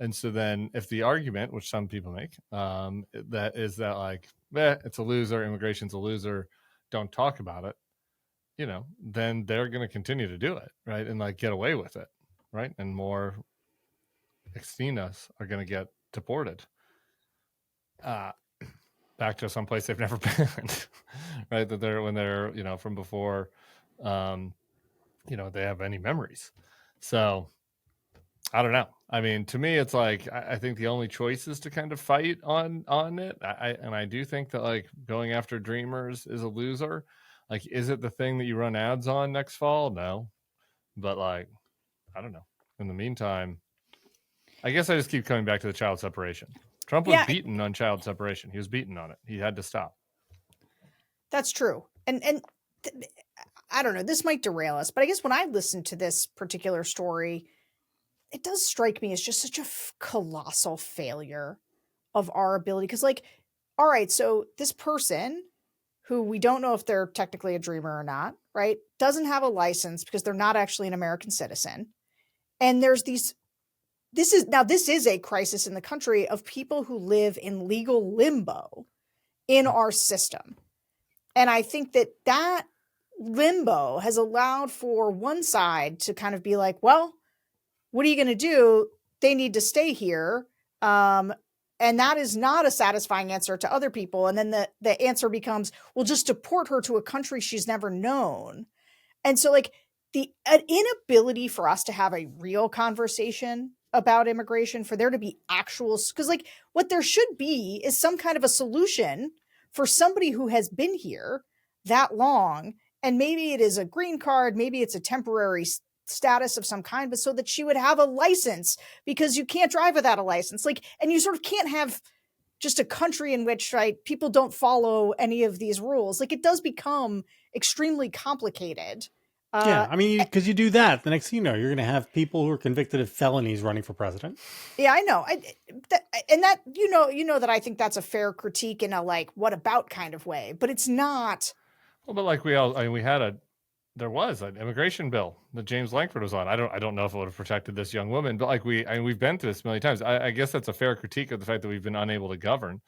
And so then if the argument, which some people make, that is that like, it's a loser, immigration's a loser, don't talk about it, then they're going to continue to do it, right? And like get away with it, right? And more extremis are going to get deported back to someplace they've never been, right? That when they're, from before, they have any memories. So I don't know. I mean, to me, it's like, I think the only choice is to kind of fight on it. I do think that like going after dreamers is a loser. Like, is it the thing that you run ads on next fall? No. But like, I don't know. In the meantime, I guess I just keep coming back to the child separation. Trump was beaten on child separation. He was beaten on it. He had to stop. That's true. And I don't know, this might derail us, but I guess when I listened to this particular story, it does strike me as just such a colossal failure of our ability. Because, like, all right, so this person who we don't know if they're technically a dreamer or not, right, doesn't have a license because they're not actually an American citizen. And there's this is a crisis in the country of people who live in legal limbo in our system. And I think that limbo has allowed for one side to kind of be like, well, what are you going to do? They need to stay here. And that is not a satisfying answer to other people. And then the answer becomes, well, just deport her to a country she's never known. And so, like, an inability for us to have a real conversation about immigration, for there to be actual, because, like, what there should be is some kind of a solution for somebody who has been here that long. And maybe it is a green card, maybe it's a temporary status of some kind, but so that she would have a license, because you can't drive without a license. Like, and you sort of can't have just a country in which, right, people don't follow any of these rules. Like, it does become extremely complicated. Yeah, I mean, because you do that, the next thing you know, you're going to have people who are convicted of felonies running for president. Yeah, I know. That you know that I think that's a fair critique in a, like, what about kind of way, but it's not. Well, but like there was an immigration bill that James Langford was on. I don't know if it would have protected this young woman, but like we've been through this a million times. I guess that's a fair critique of the fact that we've been unable to govern.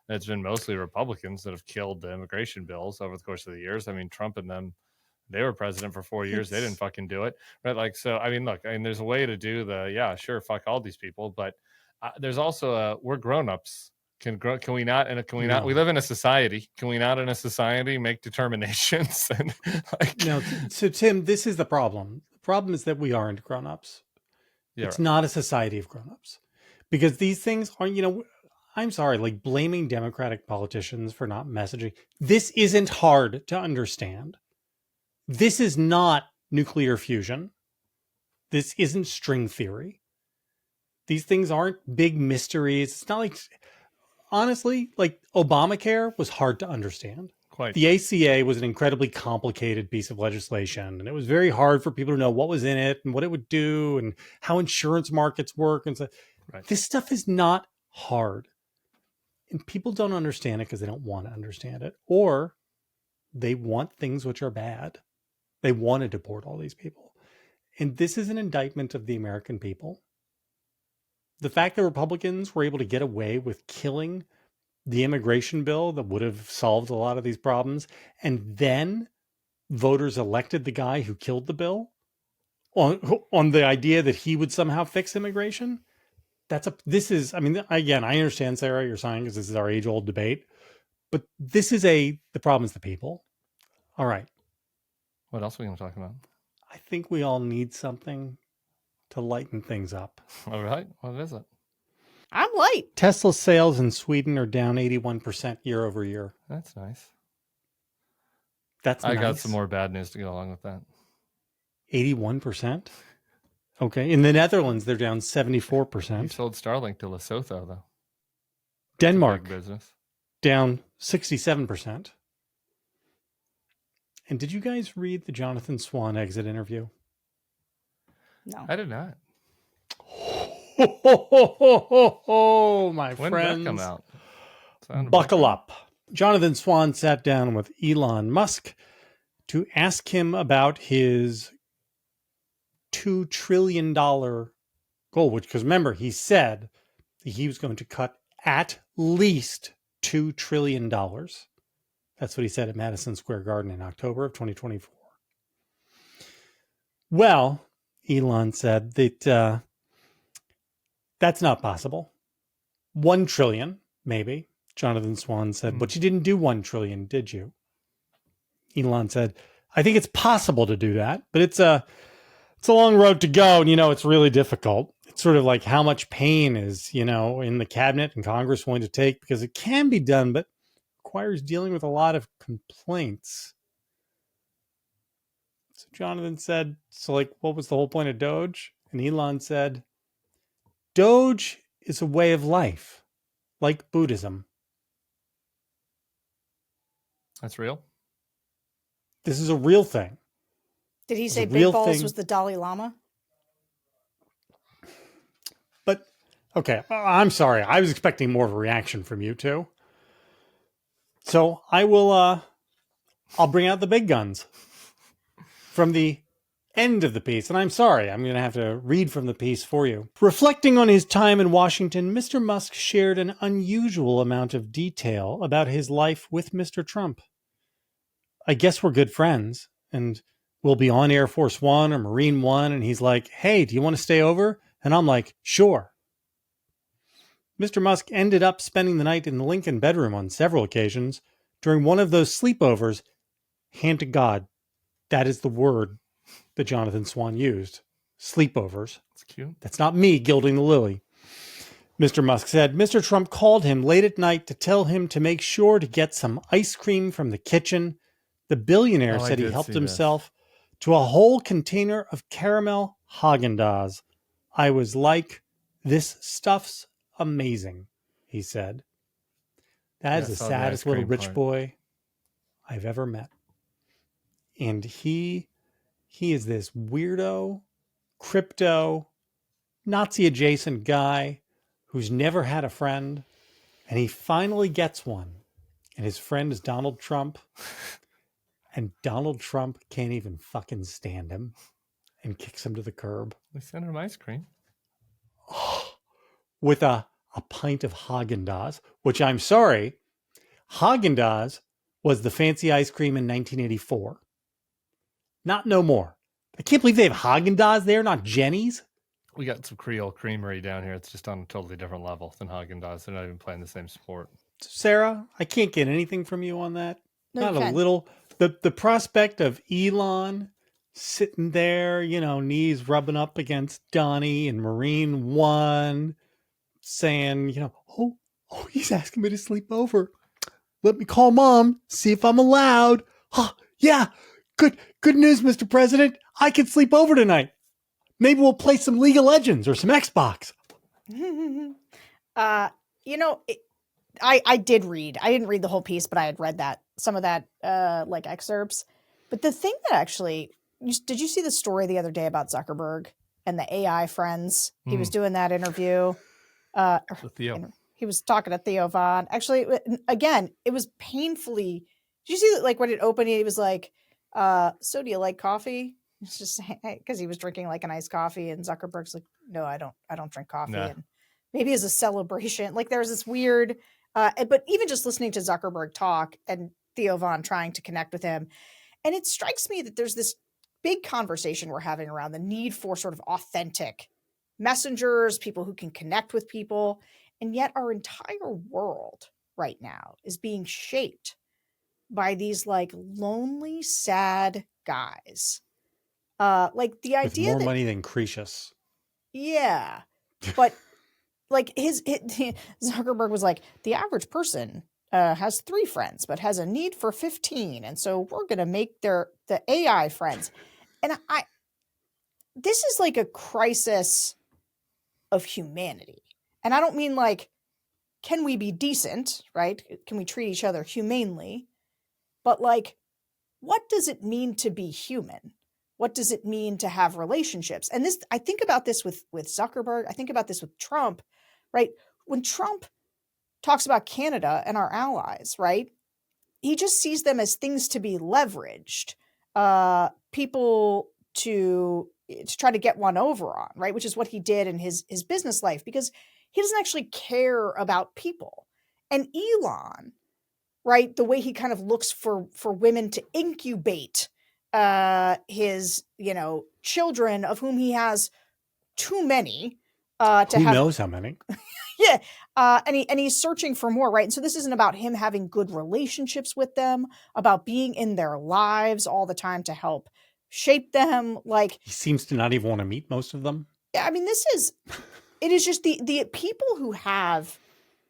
It's been mostly Republicans that have killed the immigration bills over the course of the years. I mean, Trump and them, they were president for 4 years. They didn't fucking do it. Right. Like, so, I mean, look, there's a way to do fuck all these people, but there's also we're grownups. Can we not? And can we not? We live in a society. Can we not, in a society, make determinations? And no. So Tim, this is the problem. The problem is that we aren't grown-ups. Yeah, it's not a society of grown-ups, because these things are. I'm sorry, like blaming Democratic politicians for not messaging. This isn't hard to understand. This is not nuclear fusion. This isn't string theory. These things aren't big mysteries. It's not like. Honestly, like Obamacare was hard to understand. Quite. The ACA was an incredibly complicated piece of legislation, and it was very hard for people to know what was in it and what it would do and how insurance markets work. And so This stuff is not hard. And people don't understand it because they don't want to understand it, or they want things which are bad. They want to deport all these people. And this is an indictment of the American people. The fact that Republicans were able to get away with killing the immigration bill that would have solved a lot of these problems, and then voters elected the guy who killed the bill on the idea that he would somehow fix immigration. I understand, Sarah, you're saying, because this is our age-old debate, but the problem is the people. All right. What else are we going to talk about? I think we all need something to lighten things up. All right. What is it? I'm light. Tesla sales in Sweden are down 81% year over year. That's nice. I got some more bad news to go along with that. 81%? Okay. In the Netherlands, they're down 74%. You sold Starlink to Lesotho, though. Denmark, business. Down 67%. And did you guys read the Jonathan Swan exit interview? No. I did not. My when friends. Did that come out? Buckle up. Jonathan Swan sat down with Elon Musk to ask him about his $2 trillion goal, because remember, he said that he was going to cut at least $2 trillion. That's what he said at Madison Square Garden in October of 2024. Well, Elon said that that's not possible. 1 trillion, maybe. Jonathan Swan said, but you didn't do 1 trillion, did you? Elon said, I think it's possible to do that, but it's a long road to go. And, it's really difficult. It's sort of like how much pain is, in the cabinet and Congress going to take, because it can be done, but requires dealing with a lot of complaints. So Jonathan said, what was the whole point of DOGE? And Elon said, DOGE is a way of life, like Buddhism. That's real? This is a real thing. Did he say Big Balls was the Dalai Lama? But okay, I'm sorry. I was expecting more of a reaction from you two. So I will. I'll bring out the big guns from the end of the piece. And I'm sorry, I'm going to have to read from the piece for you. Reflecting on his time in Washington, Mr. Musk shared an unusual amount of detail about his life with Mr. Trump. I guess we're good friends, and we'll be on Air Force One or Marine One, and he's like, hey, do you want to stay over? And I'm like, sure. Mr. Musk ended up spending the night in the Lincoln bedroom on several occasions. During one of those sleepovers, hand to God, that is the word that Jonathan Swan used. Sleepovers. That's cute. That's not me gilding the lily. Mr. Musk said Mr. Trump called him late at night to tell him to make sure to get some ice cream from the kitchen. The billionaire said he helped himself to a whole container of caramel Haagen-Dazs. I was like, this stuff's amazing, he said. That is the saddest little rich boy I've ever met. And he is this weirdo, crypto, Nazi adjacent guy who's never had a friend, and he finally gets one. And his friend is Donald Trump. And Donald Trump can't even fucking stand him and kicks him to the curb. They sent him ice cream. With a pint of Haagen-Dazs, which I'm sorry, Haagen-Dazs was the fancy ice cream in 1984. Not no more. I can't believe they have Haagen-Dazs there, not Jenny's. We got some Creole Creamery down here. It's just on a totally different level than Haagen-Dazs. They're not even playing the same sport. Sarah, I can't get anything from you on that. No, not a little. The prospect of Elon sitting there, knees rubbing up against Donnie and Marine One, saying, oh, he's asking me to sleep over. Let me call Mom, see if I'm allowed. Yeah, good news, Mr. President. I can sleep over tonight. Maybe we'll play some League of Legends or some Xbox. I did read. I didn't read the whole piece, but I had read some of that excerpts. But the thing that actually, did you see the story the other day about Zuckerberg and the AI friends? He was doing that interview. Theo. He was talking to Theo Von. Actually, again, it was painfully. Did you see when it opened? He was like, "So do you like coffee?" It's just because he was drinking like an iced coffee, and Zuckerberg's like, "No, I don't drink coffee." Nah. And maybe as a celebration, there's this weird. But even just listening to Zuckerberg talk and Theo Von trying to connect with him, and it strikes me that there's this big conversation we're having around the need for sort of authentic messengers, people who can connect with people, and yet our entire world right now is being shaped by these lonely, sad guys. The idea with more money than Cretius. Yeah, but. His Zuckerberg was like, the average person has 3 friends, but has a need for 15. And so we're going to make the AI friends. And this is like a crisis of humanity. And I don't mean can we be decent, right? Can we treat each other humanely? But what does it mean to be human? What does it mean to have relationships? And I think about this with Zuckerberg. I think about this with Trump, right? When Trump talks about Canada and our allies, right? He just sees them as things to be leveraged, people to try to get one over on, right? Which is what he did in his business life, because he doesn't actually care about people. And Elon, right? The way he kind of looks for women to incubate his, children, of whom he has too many. Who knows how many? Yeah. And he's searching for more, right? And so this isn't about him having good relationships with them, about being in their lives all the time to help shape them. He seems to not even want to meet most of them. Yeah. I mean, it is just the people who have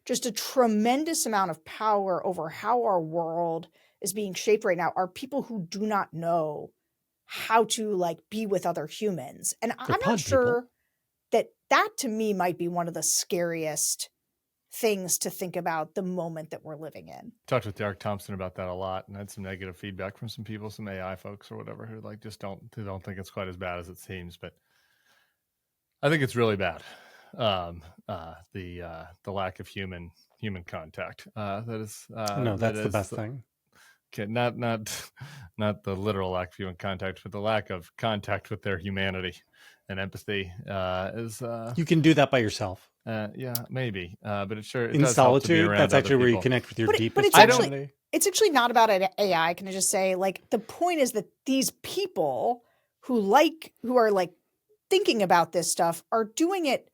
just a tremendous amount of power over how our world is being shaped right now are people who do not know how to be with other humans. And I'm not sure that to me might be one of the scariest things to think about the moment that we're living in. Talked with Derek Thompson about that a lot, and had some negative feedback from some people, some AI folks or whatever, who just don't think it's quite as bad as it seems. But I think it's really bad the lack of human contact. That is no, that's the best thing. Okay, not the literal lack of human contact, but the lack of contact with their humanity and empathy is. You can do that by yourself. Yeah, maybe, but it in does solitude. help to be that's actually where you people. connect with your deepest but it's humanity. It's actually not about an AI. Can I just say, like, the point is that these people who are like thinking about this stuff are doing it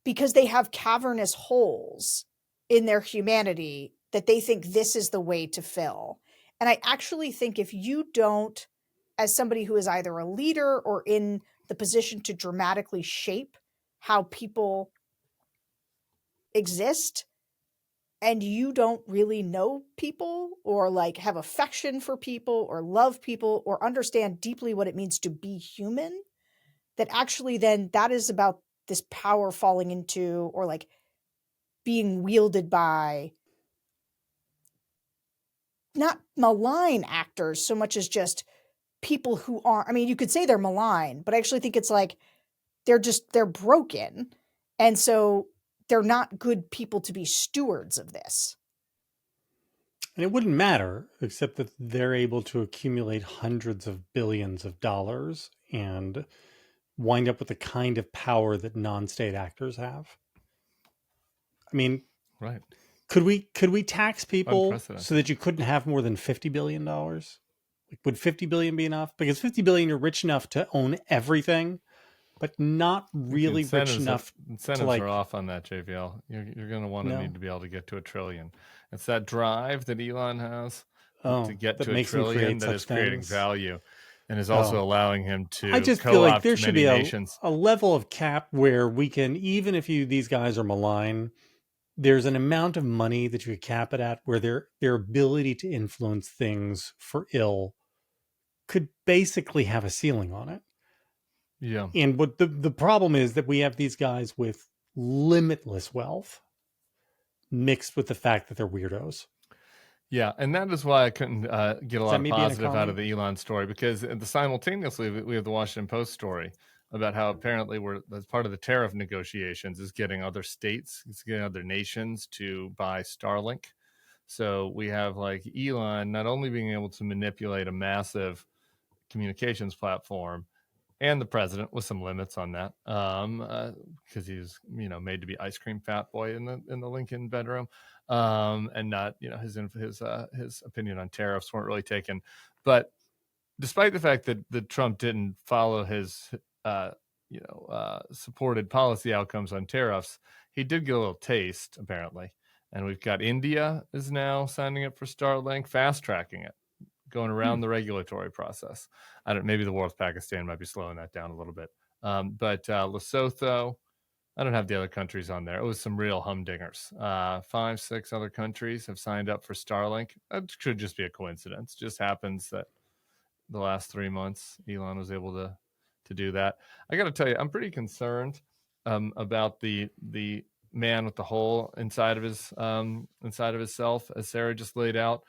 because they have cavernous holes in their humanity that they think this is the way to fill. And I actually think if you don't, as somebody who is either a leader or in the position to dramatically shape how people exist, and you don't really know people or like have affection for people or love people or understand deeply what it means to be human, that actually then that is about this power falling into or like being wielded by not malign actors so much as just people who are, I mean, you could say they're malign, but I actually think it's like they're broken. And so they're not good people to be stewards of this. And it wouldn't matter, except that they're able to accumulate hundreds of billions of dollars and wind up with the kind of power that non-state actors have. I mean, right. Could we tax people so that you couldn't have more than $50 billion? Like, would 50 billion be enough? Because 50 billion, you're rich enough to own everything, but not really rich enough. Incentives are off on that, JVL. You're going to need to be able to get to $1 trillion. It's that drive that Elon has to get to $1 trillion that is creating value, and is also allowing him to. I just feel like there should be a level of cap where we can, even if these guys are malign, there's an amount of money that you could cap it at where their ability to influence things for ill could basically have a ceiling on it. Yeah. And what the problem is that we have these guys with limitless wealth mixed with the fact that they're weirdos. Yeah, and that is why I couldn't get a lot of positive out of the Elon story, because simultaneously we have the Washington Post story about how apparently as part of the tariff negotiations is getting other states, it's getting other nations to buy Starlink. So we have like Elon not only being able to manipulate a massive communications platform, and the president with some limits on that, because he's made to be ice cream fat boy in the Lincoln bedroom, and not his opinion on tariffs weren't really taken. But despite the fact that Trump didn't follow his supported policy outcomes on tariffs, he did get a little taste apparently. And we've got India is now signing up for Starlink, fast tracking it, going around the regulatory process. Maybe the war with Pakistan might be slowing that down a little bit. But Lesotho, I don't have the other countries on there. It was some real humdingers. 5, 6 other countries have signed up for Starlink. That should just be a coincidence. Just happens that the last 3 months, Elon was able to do that. I got to tell you, I'm pretty concerned about the man with the hole inside of his self, as Sarah just laid out.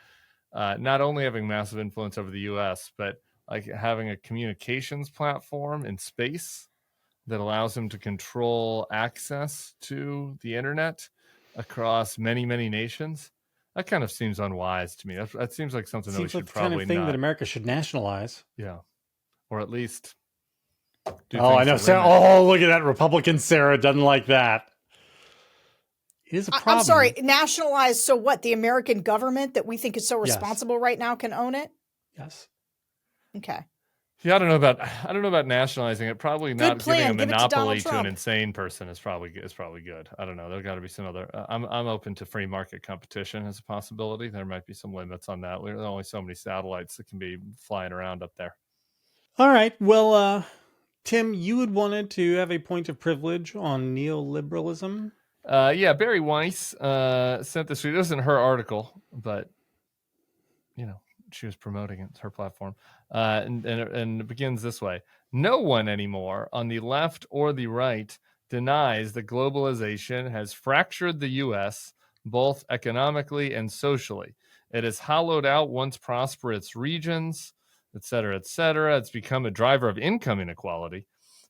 Not only having massive influence over the U.S., but like having a communications platform in space that allows him to control access to the internet across many, many nations. That kind of seems unwise to me. That seems like something that we should probably not. Kind of thing that America should nationalize. Yeah, or at least. I know. Sarah, look at that Republican Sarah doesn't like that. It is a problem. I'm sorry, nationalize. So what? The American government that we think is so responsible right now can own it? Yes. Okay. Yeah, I don't know about nationalizing it. Probably good not plan. Giving a monopoly to an insane person is probably good. I don't know. There's got to be some other. I'm open to free market competition as a possibility. There might be some limits on that. There's only so many satellites that can be flying around up there. All right. Well, Tim, you had wanted to have a point of privilege on neoliberalism. Yeah, Barry Weiss sent this. It wasn't her article, but she was promoting it. It's her platform, and it begins this way: no one anymore on the left or the right denies that globalization has fractured the U.S. both economically and socially. It has hollowed out once prosperous regions, et cetera, et cetera. It's become a driver of income inequality,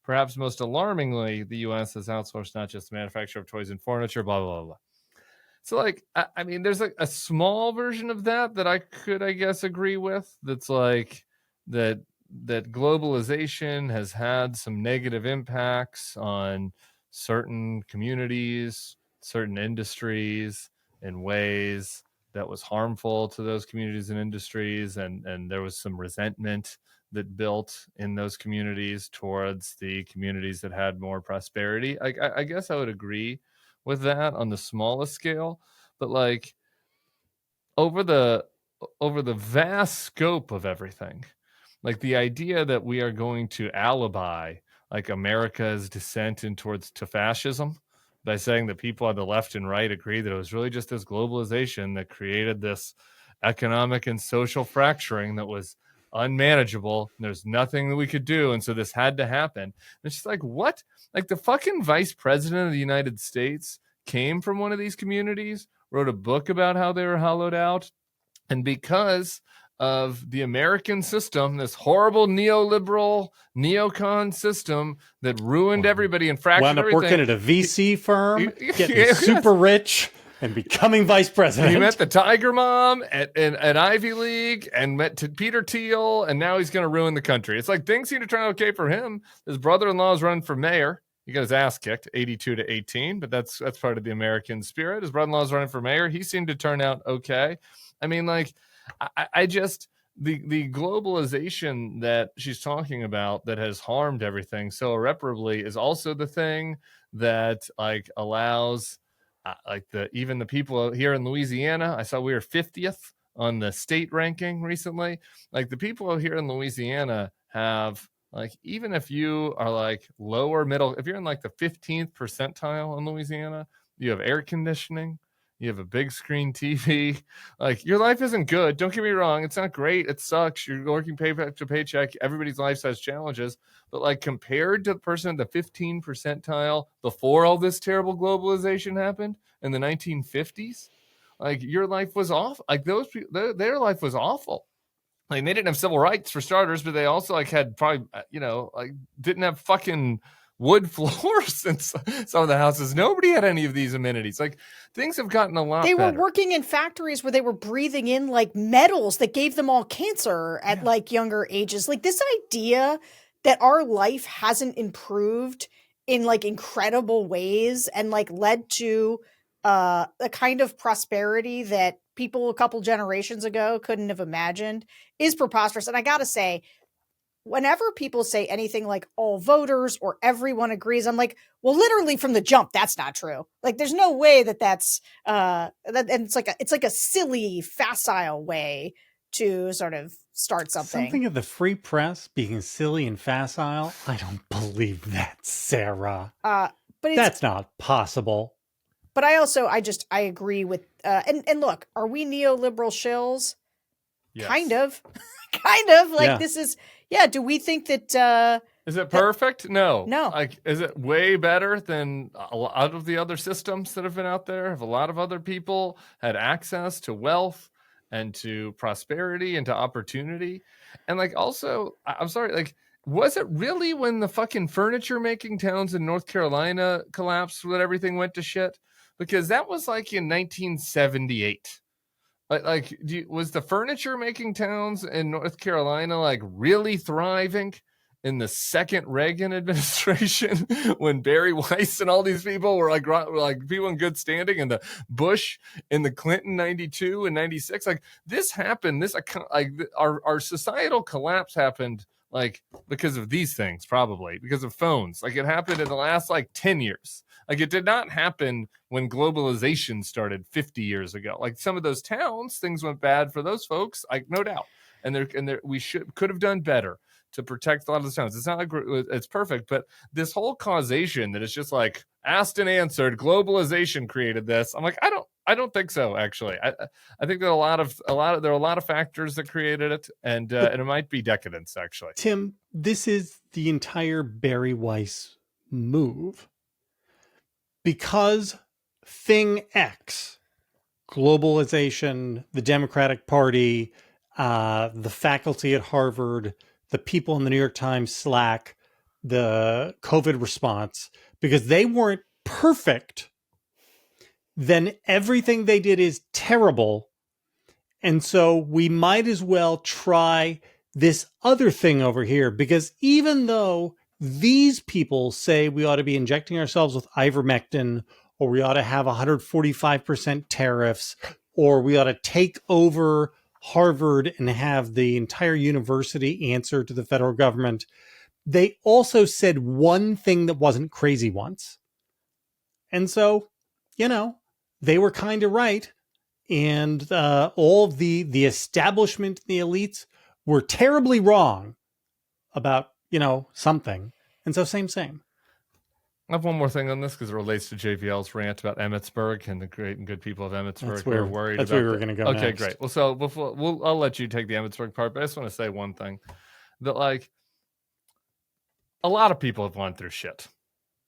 Perhaps most alarmingly, the U.S. has outsourced not just the manufacture of toys and furniture, blah, blah, blah, blah. So, like, I mean, there's like a small version of that I could, I guess, agree with. That's like that globalization has had some negative impacts on certain communities, certain industries in ways that was harmful to those communities and industries, and there was some resentment that built in those communities towards the communities that had more prosperity. I guess I would agree with that on the smallest scale, but like over the vast scope of everything, like the idea that we are going to alibi like America's descent to fascism by saying that people on the left and right agree that it was really just this globalization that created this economic and social fracturing that was unmanageable. There's nothing that we could do, and so this had to happen. And it's just like, what? Like the fucking vice president of the United States came from one of these communities, wrote a book about how they were hollowed out, and because of the American system, this horrible neoliberal neocon system that ruined everybody and fractured wound up everything. Working at a VC firm, getting super rich, and becoming vice president. He met the Tiger Mom at Ivy League and met Peter Thiel, and now he's going to ruin the country. It's like things seem to turn out okay for him. His brother-in-law is running for mayor. He got his ass kicked, 82-18, but that's part of the American spirit. His brother-in-law is running for mayor. He seemed to turn out okay. I mean, like, I just the globalization that she's talking about that has harmed everything so irreparably is also the thing that like allows like even the people here in Louisiana. I saw we were 50th on the state ranking recently. Like the people here in Louisiana have, like, even if you are like lower middle, if you're in like the 15th percentile in Louisiana, you have air conditioning, you have a big screen TV. Like your life isn't good. Don't get me wrong. It's not great. It sucks. You're working paycheck to paycheck. Everybody's life has challenges. But like compared to the person in the 15 percentile before all this terrible globalization happened in the 1950s, like your life was awful. Like those people, their life was awful. Like they didn't have civil rights for starters, but they also like had probably, like didn't have fucking wood floors in some of the houses. Nobody had any of these amenities. Like things have gotten a lot better. They were working in factories where they were breathing in like metals that gave them all cancer at like younger ages. Like this idea that our life hasn't improved in like incredible ways and like led to a kind of prosperity that people a couple generations ago couldn't have imagined is preposterous. And I gotta say, whenever people say anything like all voters or everyone agrees, I'm like, well, literally from the jump, that's not true. Like, there's no way that's and it's like a silly, facile way to sort of start something. Something of the free press being silly and facile. I don't believe that, Sarah. But that's not possible. But I agree with, and look, are we neoliberal shills? Yes. Kind of like this is, do we think that, is it perfect? No. Like, is it way better than a lot of the other systems that have been out there? Have a lot of other people had access to wealth and to prosperity and to opportunity? And like, also, I'm sorry, like, was it really when the fucking furniture making towns in North Carolina collapsed when everything went to shit? Because that was like in 1978. Was the furniture making towns in North Carolina like really thriving in the second Reagan administration when Barry Weiss and all these people were like people in good standing, and the Bush in the Clinton 92 and 96? Like this happened. Our societal collapse happened like because of these things, probably because of phones. Like it happened in the last like 10 years. Like it did not happen when globalization started 50 years ago. Like some of those towns, things went bad for those folks, like no doubt. And we could have done better to protect a lot of the towns. It's not like it's perfect, but this whole causation that it's just like asked and answered, globalization created this. I'm like, I don't think so. Actually, I think there are a lot of factors that created it, and it might be decadence. Actually, Tim, this is the entire Barry Weiss move. Because thing X, globalization, the Democratic Party, the faculty at Harvard, the people in the New York Times Slack, the COVID response, because they weren't perfect, then everything they did is terrible. And so we might as well try this other thing over here, because even though these people say we ought to be injecting ourselves with ivermectin, or we ought to have 145% tariffs, or we ought to take over Harvard and have the entire university answer to the federal government, they also said one thing that wasn't crazy once. And so, they were kind of right. And all of the establishment, the elites, were terribly wrong about, something. And so same. I have one more thing on this because it relates to JVL's rant about Emmitsburg and the great and good people of Emmitsburg who are worried that's about. That's where we were going to go. Okay, next. Great. Well, so before I'll let you take the Emmitsburg part, but I just want to say one thing that a lot of people have gone through shit.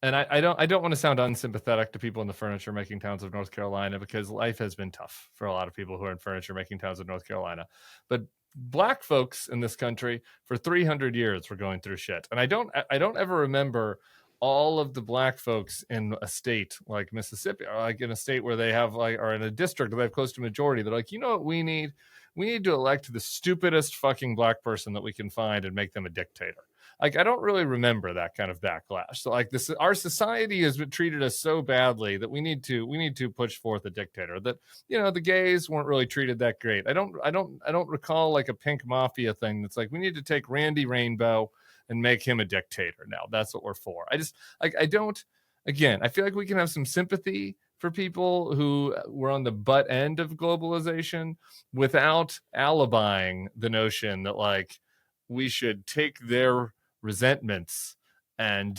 And I don't want to sound unsympathetic to people in the furniture making towns of North Carolina, because life has been tough for a lot of people who are in furniture making towns of North Carolina. But Black folks in this country for 300 years were going through shit. And I don't ever remember all of the Black folks in a state like Mississippi, or like in a state where they have or in a district where they have close to majority. They're like, you know what we need? We need to elect the stupidest fucking Black person that we can find and make them a dictator. I don't really remember that kind of backlash. So our society has been treated us so badly that we need to push forth a dictator. That the gays weren't really treated that great. I don't recall like a pink mafia thing that's like we need to take Randy Rainbow and make him a dictator. Now that's what we're for. I don't. Again, I feel like we can have some sympathy for people who were on the butt end of globalization without alibying the notion that we should take their resentments and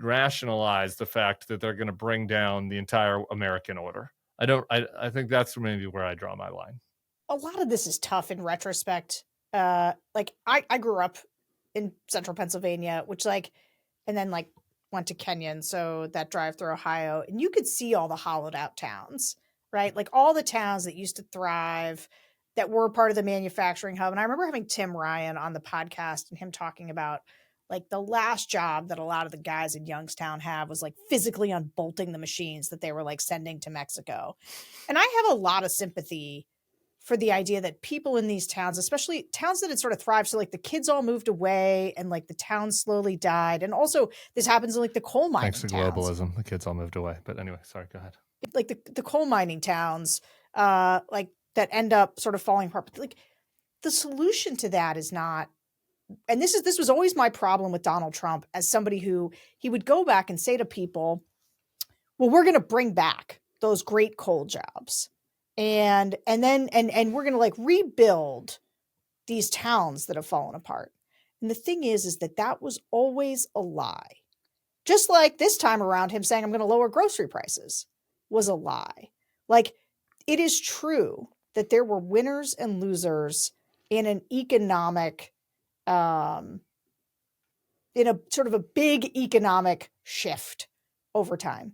rationalize the fact that they're going to bring down the entire American order. I think that's maybe where I draw my line. A lot of this is tough in retrospect. I grew up in central Pennsylvania, and then went to Kenya, and so that drive through Ohio, and you could see all the hollowed out towns, right? Like all the towns that used to thrive, that were part of the manufacturing hub. And I remember having Tim Ryan on the podcast and him talking about the last job that a lot of the guys in Youngstown have was physically unbolting the machines that they were sending to Mexico. And I have a lot of sympathy for the idea that people in these towns, especially towns that had sort of thrived. So the kids all moved away and the town slowly died. And also this happens in the coal mining towns. Thanks to globalism, the kids all moved away. But anyway, sorry, go ahead. The coal mining towns, that end up sort of falling apart. But the solution to that is not, and this was always my problem with Donald Trump as somebody who he would go back and say to people, well, we're going to bring back those great coal jobs. And then we're going to rebuild these towns that have fallen apart. And the thing is that was always a lie. Just like this time around, him saying, I'm going to lower grocery prices was a lie. It is true that there were winners and losers in an economic, in a sort of a big economic shift over time.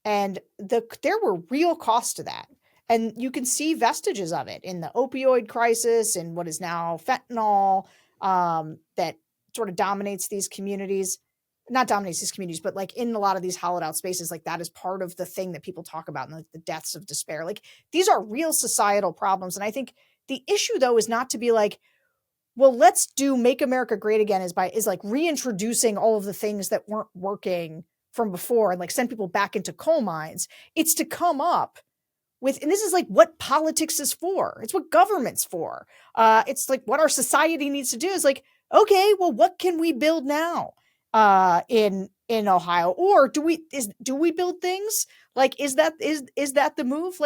And there were real costs to that. And you can see vestiges of it in the opioid crisis and what is now fentanyl, that sort of dominates these communities. Not dominates these communities, but in a lot of these hollowed out spaces, that is part of the thing that people talk about, and the deaths of despair. These are real societal problems. And I think the issue though is not to be well, let's do Make America Great Again is reintroducing all of the things that weren't working from before and send people back into coal mines. It's to come up with, and this is what politics is for. It's what government's for. It's what our society needs to do is okay, well, what can we build now? In Ohio, or do we build things? Is that the move?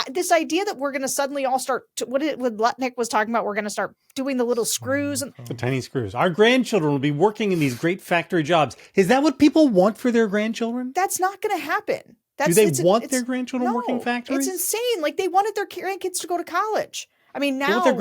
This idea that we're going to suddenly all start what Lutnick was talking about, we're going to start doing the little screws and the tiny screws. Our grandchildren will be working in these great factory jobs. Is that what people want for their grandchildren? That's not going to happen. Do they want their grandchildren working factories? It's insane. They wanted their grandkids to go to college. I mean, now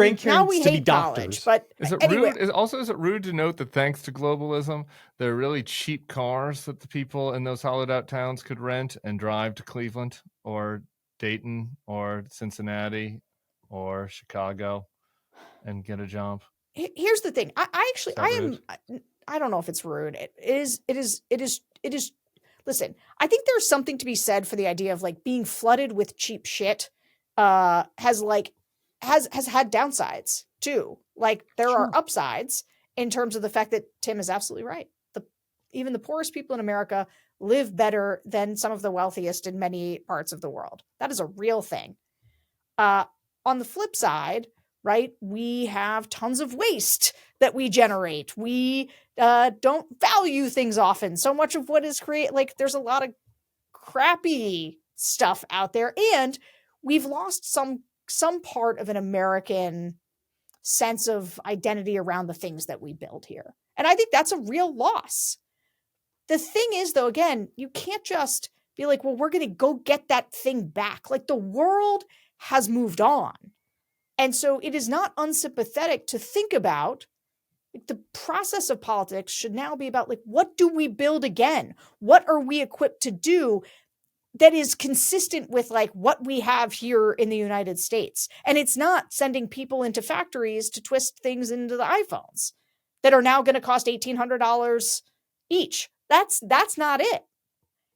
we hate college, but is it anyway. rude? Is it rude to note that thanks to globalism, there are really cheap cars that the people in those hollowed out towns could rent and drive to Cleveland or Dayton or Cincinnati or Chicago and get a job? Here's the thing. I don't know if it's rude. It is. Listen, I think there's something to be said for the idea of like being flooded with cheap shit. Has had downsides too. Like there are upsides in terms of the fact that Tim is absolutely right. Even the poorest people in America live better than some of the wealthiest in many parts of the world. That is a real thing. On the flip side, right, we have tons of waste that we generate. We don't value things often. So much of what is created, like there's a lot of crappy stuff out there. And we've lost some part of an American sense of identity around the things that we build here. And I think that's a real loss. The thing is, though, again, you can't just be like, well, we're going to go get that thing back. Like the world has moved on. And so it is not unsympathetic to think about like, the process of politics should now be about like, what do we build again? What are we equipped to do that is consistent with like what we have here in the United States? And it's not sending people into factories to twist things into the iPhones that are now going to cost $1,800 each. That's not it.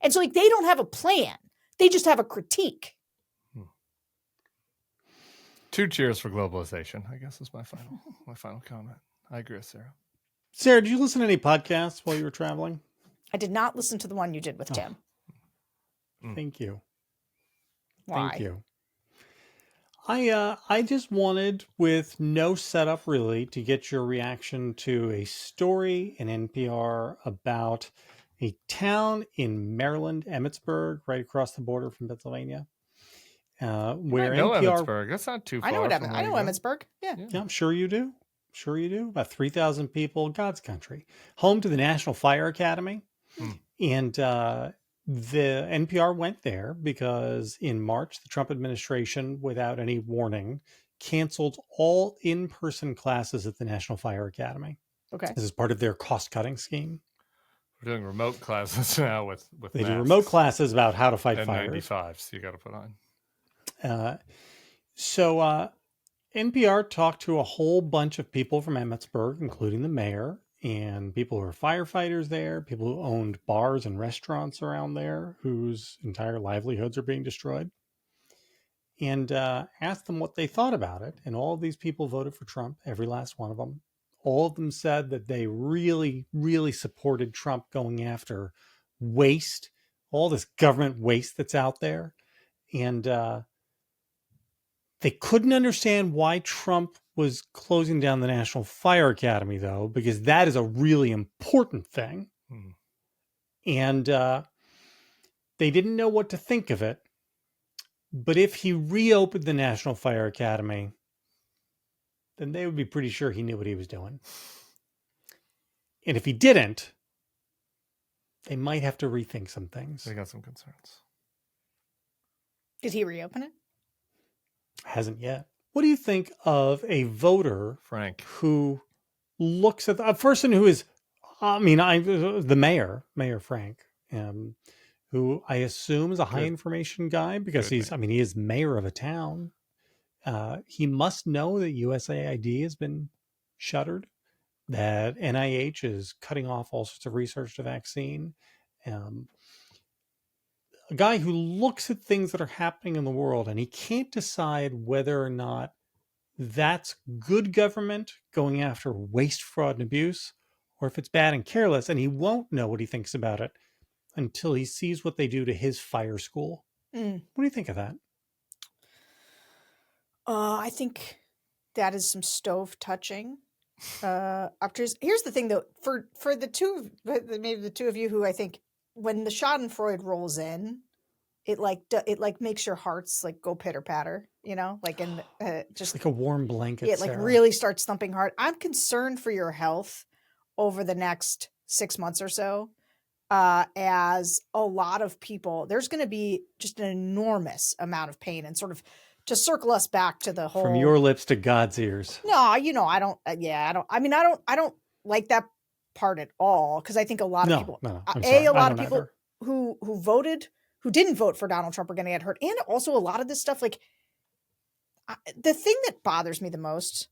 And so like they don't have a plan. They just have a critique. 2 cheers for globalization, I guess is my final comment. I agree with Sarah. Sarah, did you listen to any podcasts while you were traveling? I did not listen to the one you did with Tim. Thank you. Why? Thank you. I just wanted, with no setup really, to get your reaction to a story in NPR about a town in Maryland, Emmitsburg, right across the border from Pennsylvania. Where I know NPR, Emmitsburg. That's not too far. I know Emmitsburg. Yeah. I'm sure you do. Sure you do. About 3,000 people, God's country. Home to the National Fire Academy. And the NPR went there because in March, the Trump administration, without any warning, canceled all in-person classes at the National Fire Academy. Okay. This is part of their cost-cutting scheme. We're doing remote classes now with They masks. do remote classes about how to fight fires. N95s you got to put on. So NPR talked to a whole bunch of people from Emmitsburg, including the mayor, and people who are firefighters there, people who owned bars and restaurants around there whose entire livelihoods are being destroyed, and asked them what they thought about it. And all of these people voted for Trump, every last one of them. All of them said that they really, really supported Trump going after waste, all this government waste that's out there. And they couldn't understand why Trump was closing down the National Fire Academy, though, because that is a really important thing. And they didn't know what to think of it. But if he reopened the National Fire Academy, then they would be pretty sure he knew what he was doing. And if he didn't, they might have to rethink some things. They got some concerns. Did he reopen it? Hasn't yet. What do you think of a voter, Frank, who looks at a person who is, the Mayor Frank, who I assume is a high information guy because he is mayor of a town. He must know that USAID has been shuttered, that NIH is cutting off all sorts of research to vaccine. A guy who looks at things that are happening in the world and he can't decide whether or not that's good government going after waste, fraud, and abuse, or if it's bad and careless, and he won't know what he thinks about it until he sees what they do to his fire school. What do you think of that? I think that is some stove touching. Here's the thing, though, for maybe the two of you who I think when the Schadenfreude rolls in, it makes your hearts like go pitter patter, like just like a warm blanket. It like really starts thumping hard. I'm concerned for your health over the next 6 months or so. As a lot of people, there's going to be just an enormous amount of pain, and sort of to circle us back to the whole from your lips to God's ears. No, I don't. I don't like that part at all, because I think a lot of people, a lot of people who voted, who didn't vote for Donald Trump are going to get hurt, and also a lot of this stuff. Like the thing that bothers me the most,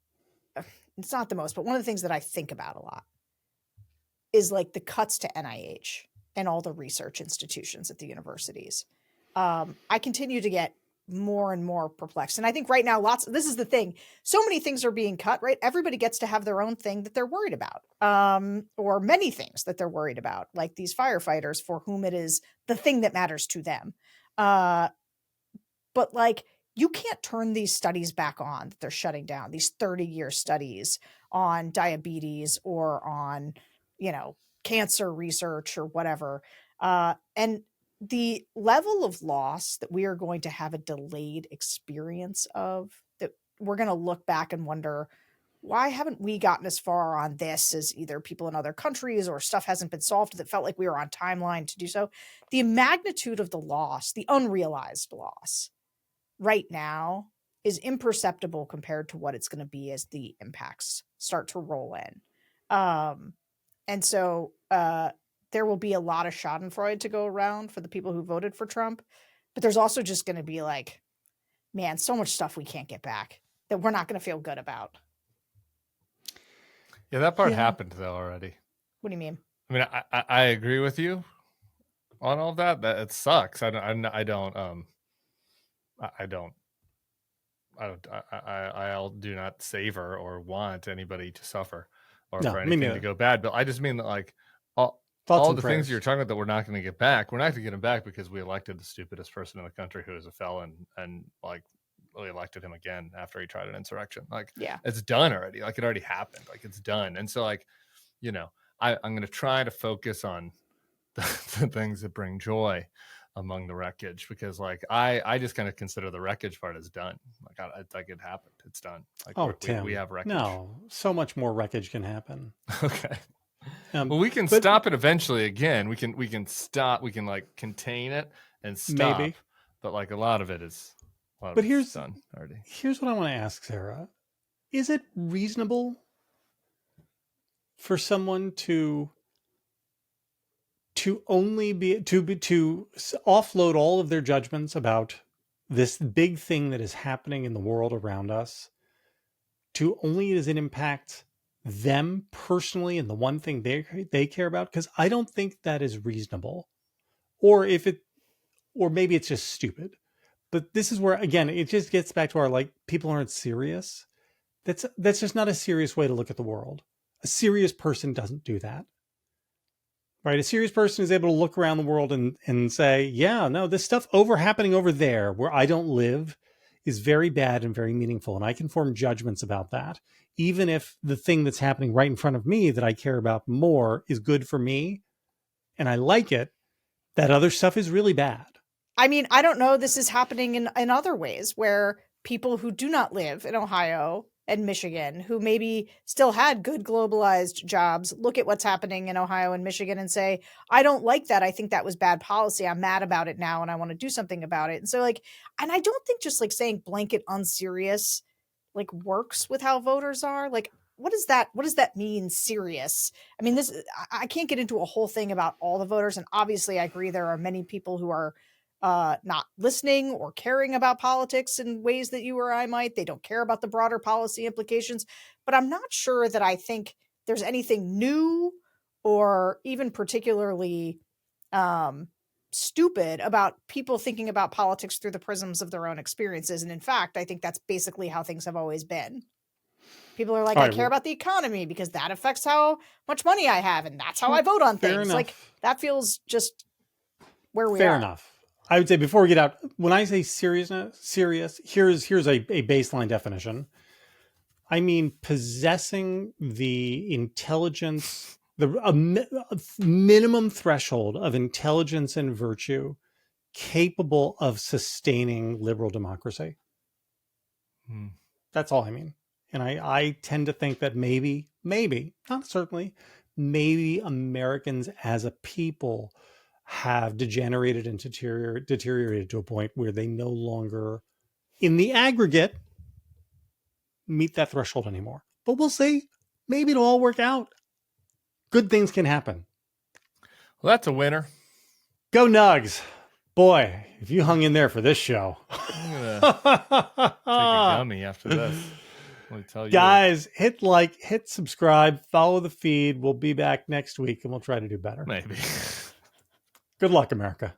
it's not the most, but one of the things that I think about a lot is like the cuts to NIH and all the research institutions at the universities. I continue to get more and more perplexed. And I think right now, this is the thing. So many things are being cut, right? Everybody gets to have their own thing that they're worried about, or many things that they're worried about, like these firefighters for whom it is the thing that matters to them. But like, you can't turn these studies back on that they're shutting down, these 30-year studies on diabetes or on, cancer research or whatever. And the level of loss that we are going to have a delayed experience of, that we're going to look back and wonder, why haven't we gotten as far on this as either people in other countries, or stuff hasn't been solved that felt like we were on timeline to do so? The magnitude of the loss, the unrealized loss right now, is imperceptible compared to what it's going to be as the impacts start to roll in. And so there will be a lot of schadenfreude to go around for the people who voted for Trump. But there's also just going to be like, man, so much stuff we can't get back that we're not going to feel good about. Yeah, that part happened though already. What do you mean? I mean, I agree with you on all of that. That it sucks. I do not savor or want anybody to suffer or for anything to go bad. But I just mean that, like, all the things you're talking about that we're not going to get back, we're not going to get them back because we elected the stupidest person in the country who is a felon, and like really elected him again after he tried an insurrection. Like, it's done already. Like, it already happened. Like, it's done. And so, like, I'm going to try to focus on the things that bring joy among the wreckage, because like I just kind of consider the wreckage part as done. Like, it happened. It's done. Like, Tim, we have wreckage. No, so much more wreckage can happen. Okay. Well, we can stop it eventually. Again, we can stop. We can like contain it and stop. Maybe. But like a lot of it is. Here's done already. Here's what I want to ask, Sarah: is it reasonable for someone to only be to offload all of their judgments about this big thing that is happening in the world around us to only as it impacts them personally and the one thing they care about? Because I don't think that is reasonable, or maybe it's just stupid. But this is where, again, it just gets back to our, like, people aren't serious. That's just not a serious way to look at the world. A serious person doesn't do that. Right? A serious person is able to look around the world and say, yeah, no, this stuff happening over there where I don't live is very bad and very meaningful. And I can form judgments about that. Even if the thing that's happening right in front of me that I care about more is good for me and I like it, that other stuff is really bad. I mean, I don't know. This is happening in other ways where people who do not live in Ohio and Michigan, who maybe still had good globalized jobs, look at what's happening in Ohio and Michigan and say, I don't like that. I think that was bad policy. I'm mad about it now and I want to do something about it. And so, like, and I don't think just like saying blanket unserious like works with how voters are. Like, what does that mean, serious? I mean, I can't get into a whole thing about all the voters. And obviously I agree there are many people who are not listening or caring about politics in ways that you or I might. They don't care about the broader policy implications. But I'm not sure that I think there's anything new or even particularly stupid about people thinking about politics through the prisms of their own experiences. And in fact, I think that's basically how things have always been. People are like, I care about the economy because that affects how much money I have, and that's how I vote on things. Enough. Like, that feels just where we are. Fair enough. I would say, before we get out, when I say serious, here's a baseline definition. I mean possessing the intelligence, a minimum threshold of intelligence and virtue capable of sustaining liberal democracy. That's all I mean. And I tend to think that maybe, not certainly, maybe Americans as a people have degenerated and deteriorated to a point where they no longer, in the aggregate, meet that threshold anymore. But we'll see. Maybe it'll all work out. Good things can happen. Well, that's a winner. Go Nugs. Boy, if you hung in there for this show. I'm going to take a gummy after this. Let me tell you. Guys, hit like, hit subscribe, follow the feed. We'll be back next week and we'll try to do better. Maybe. Good luck, America.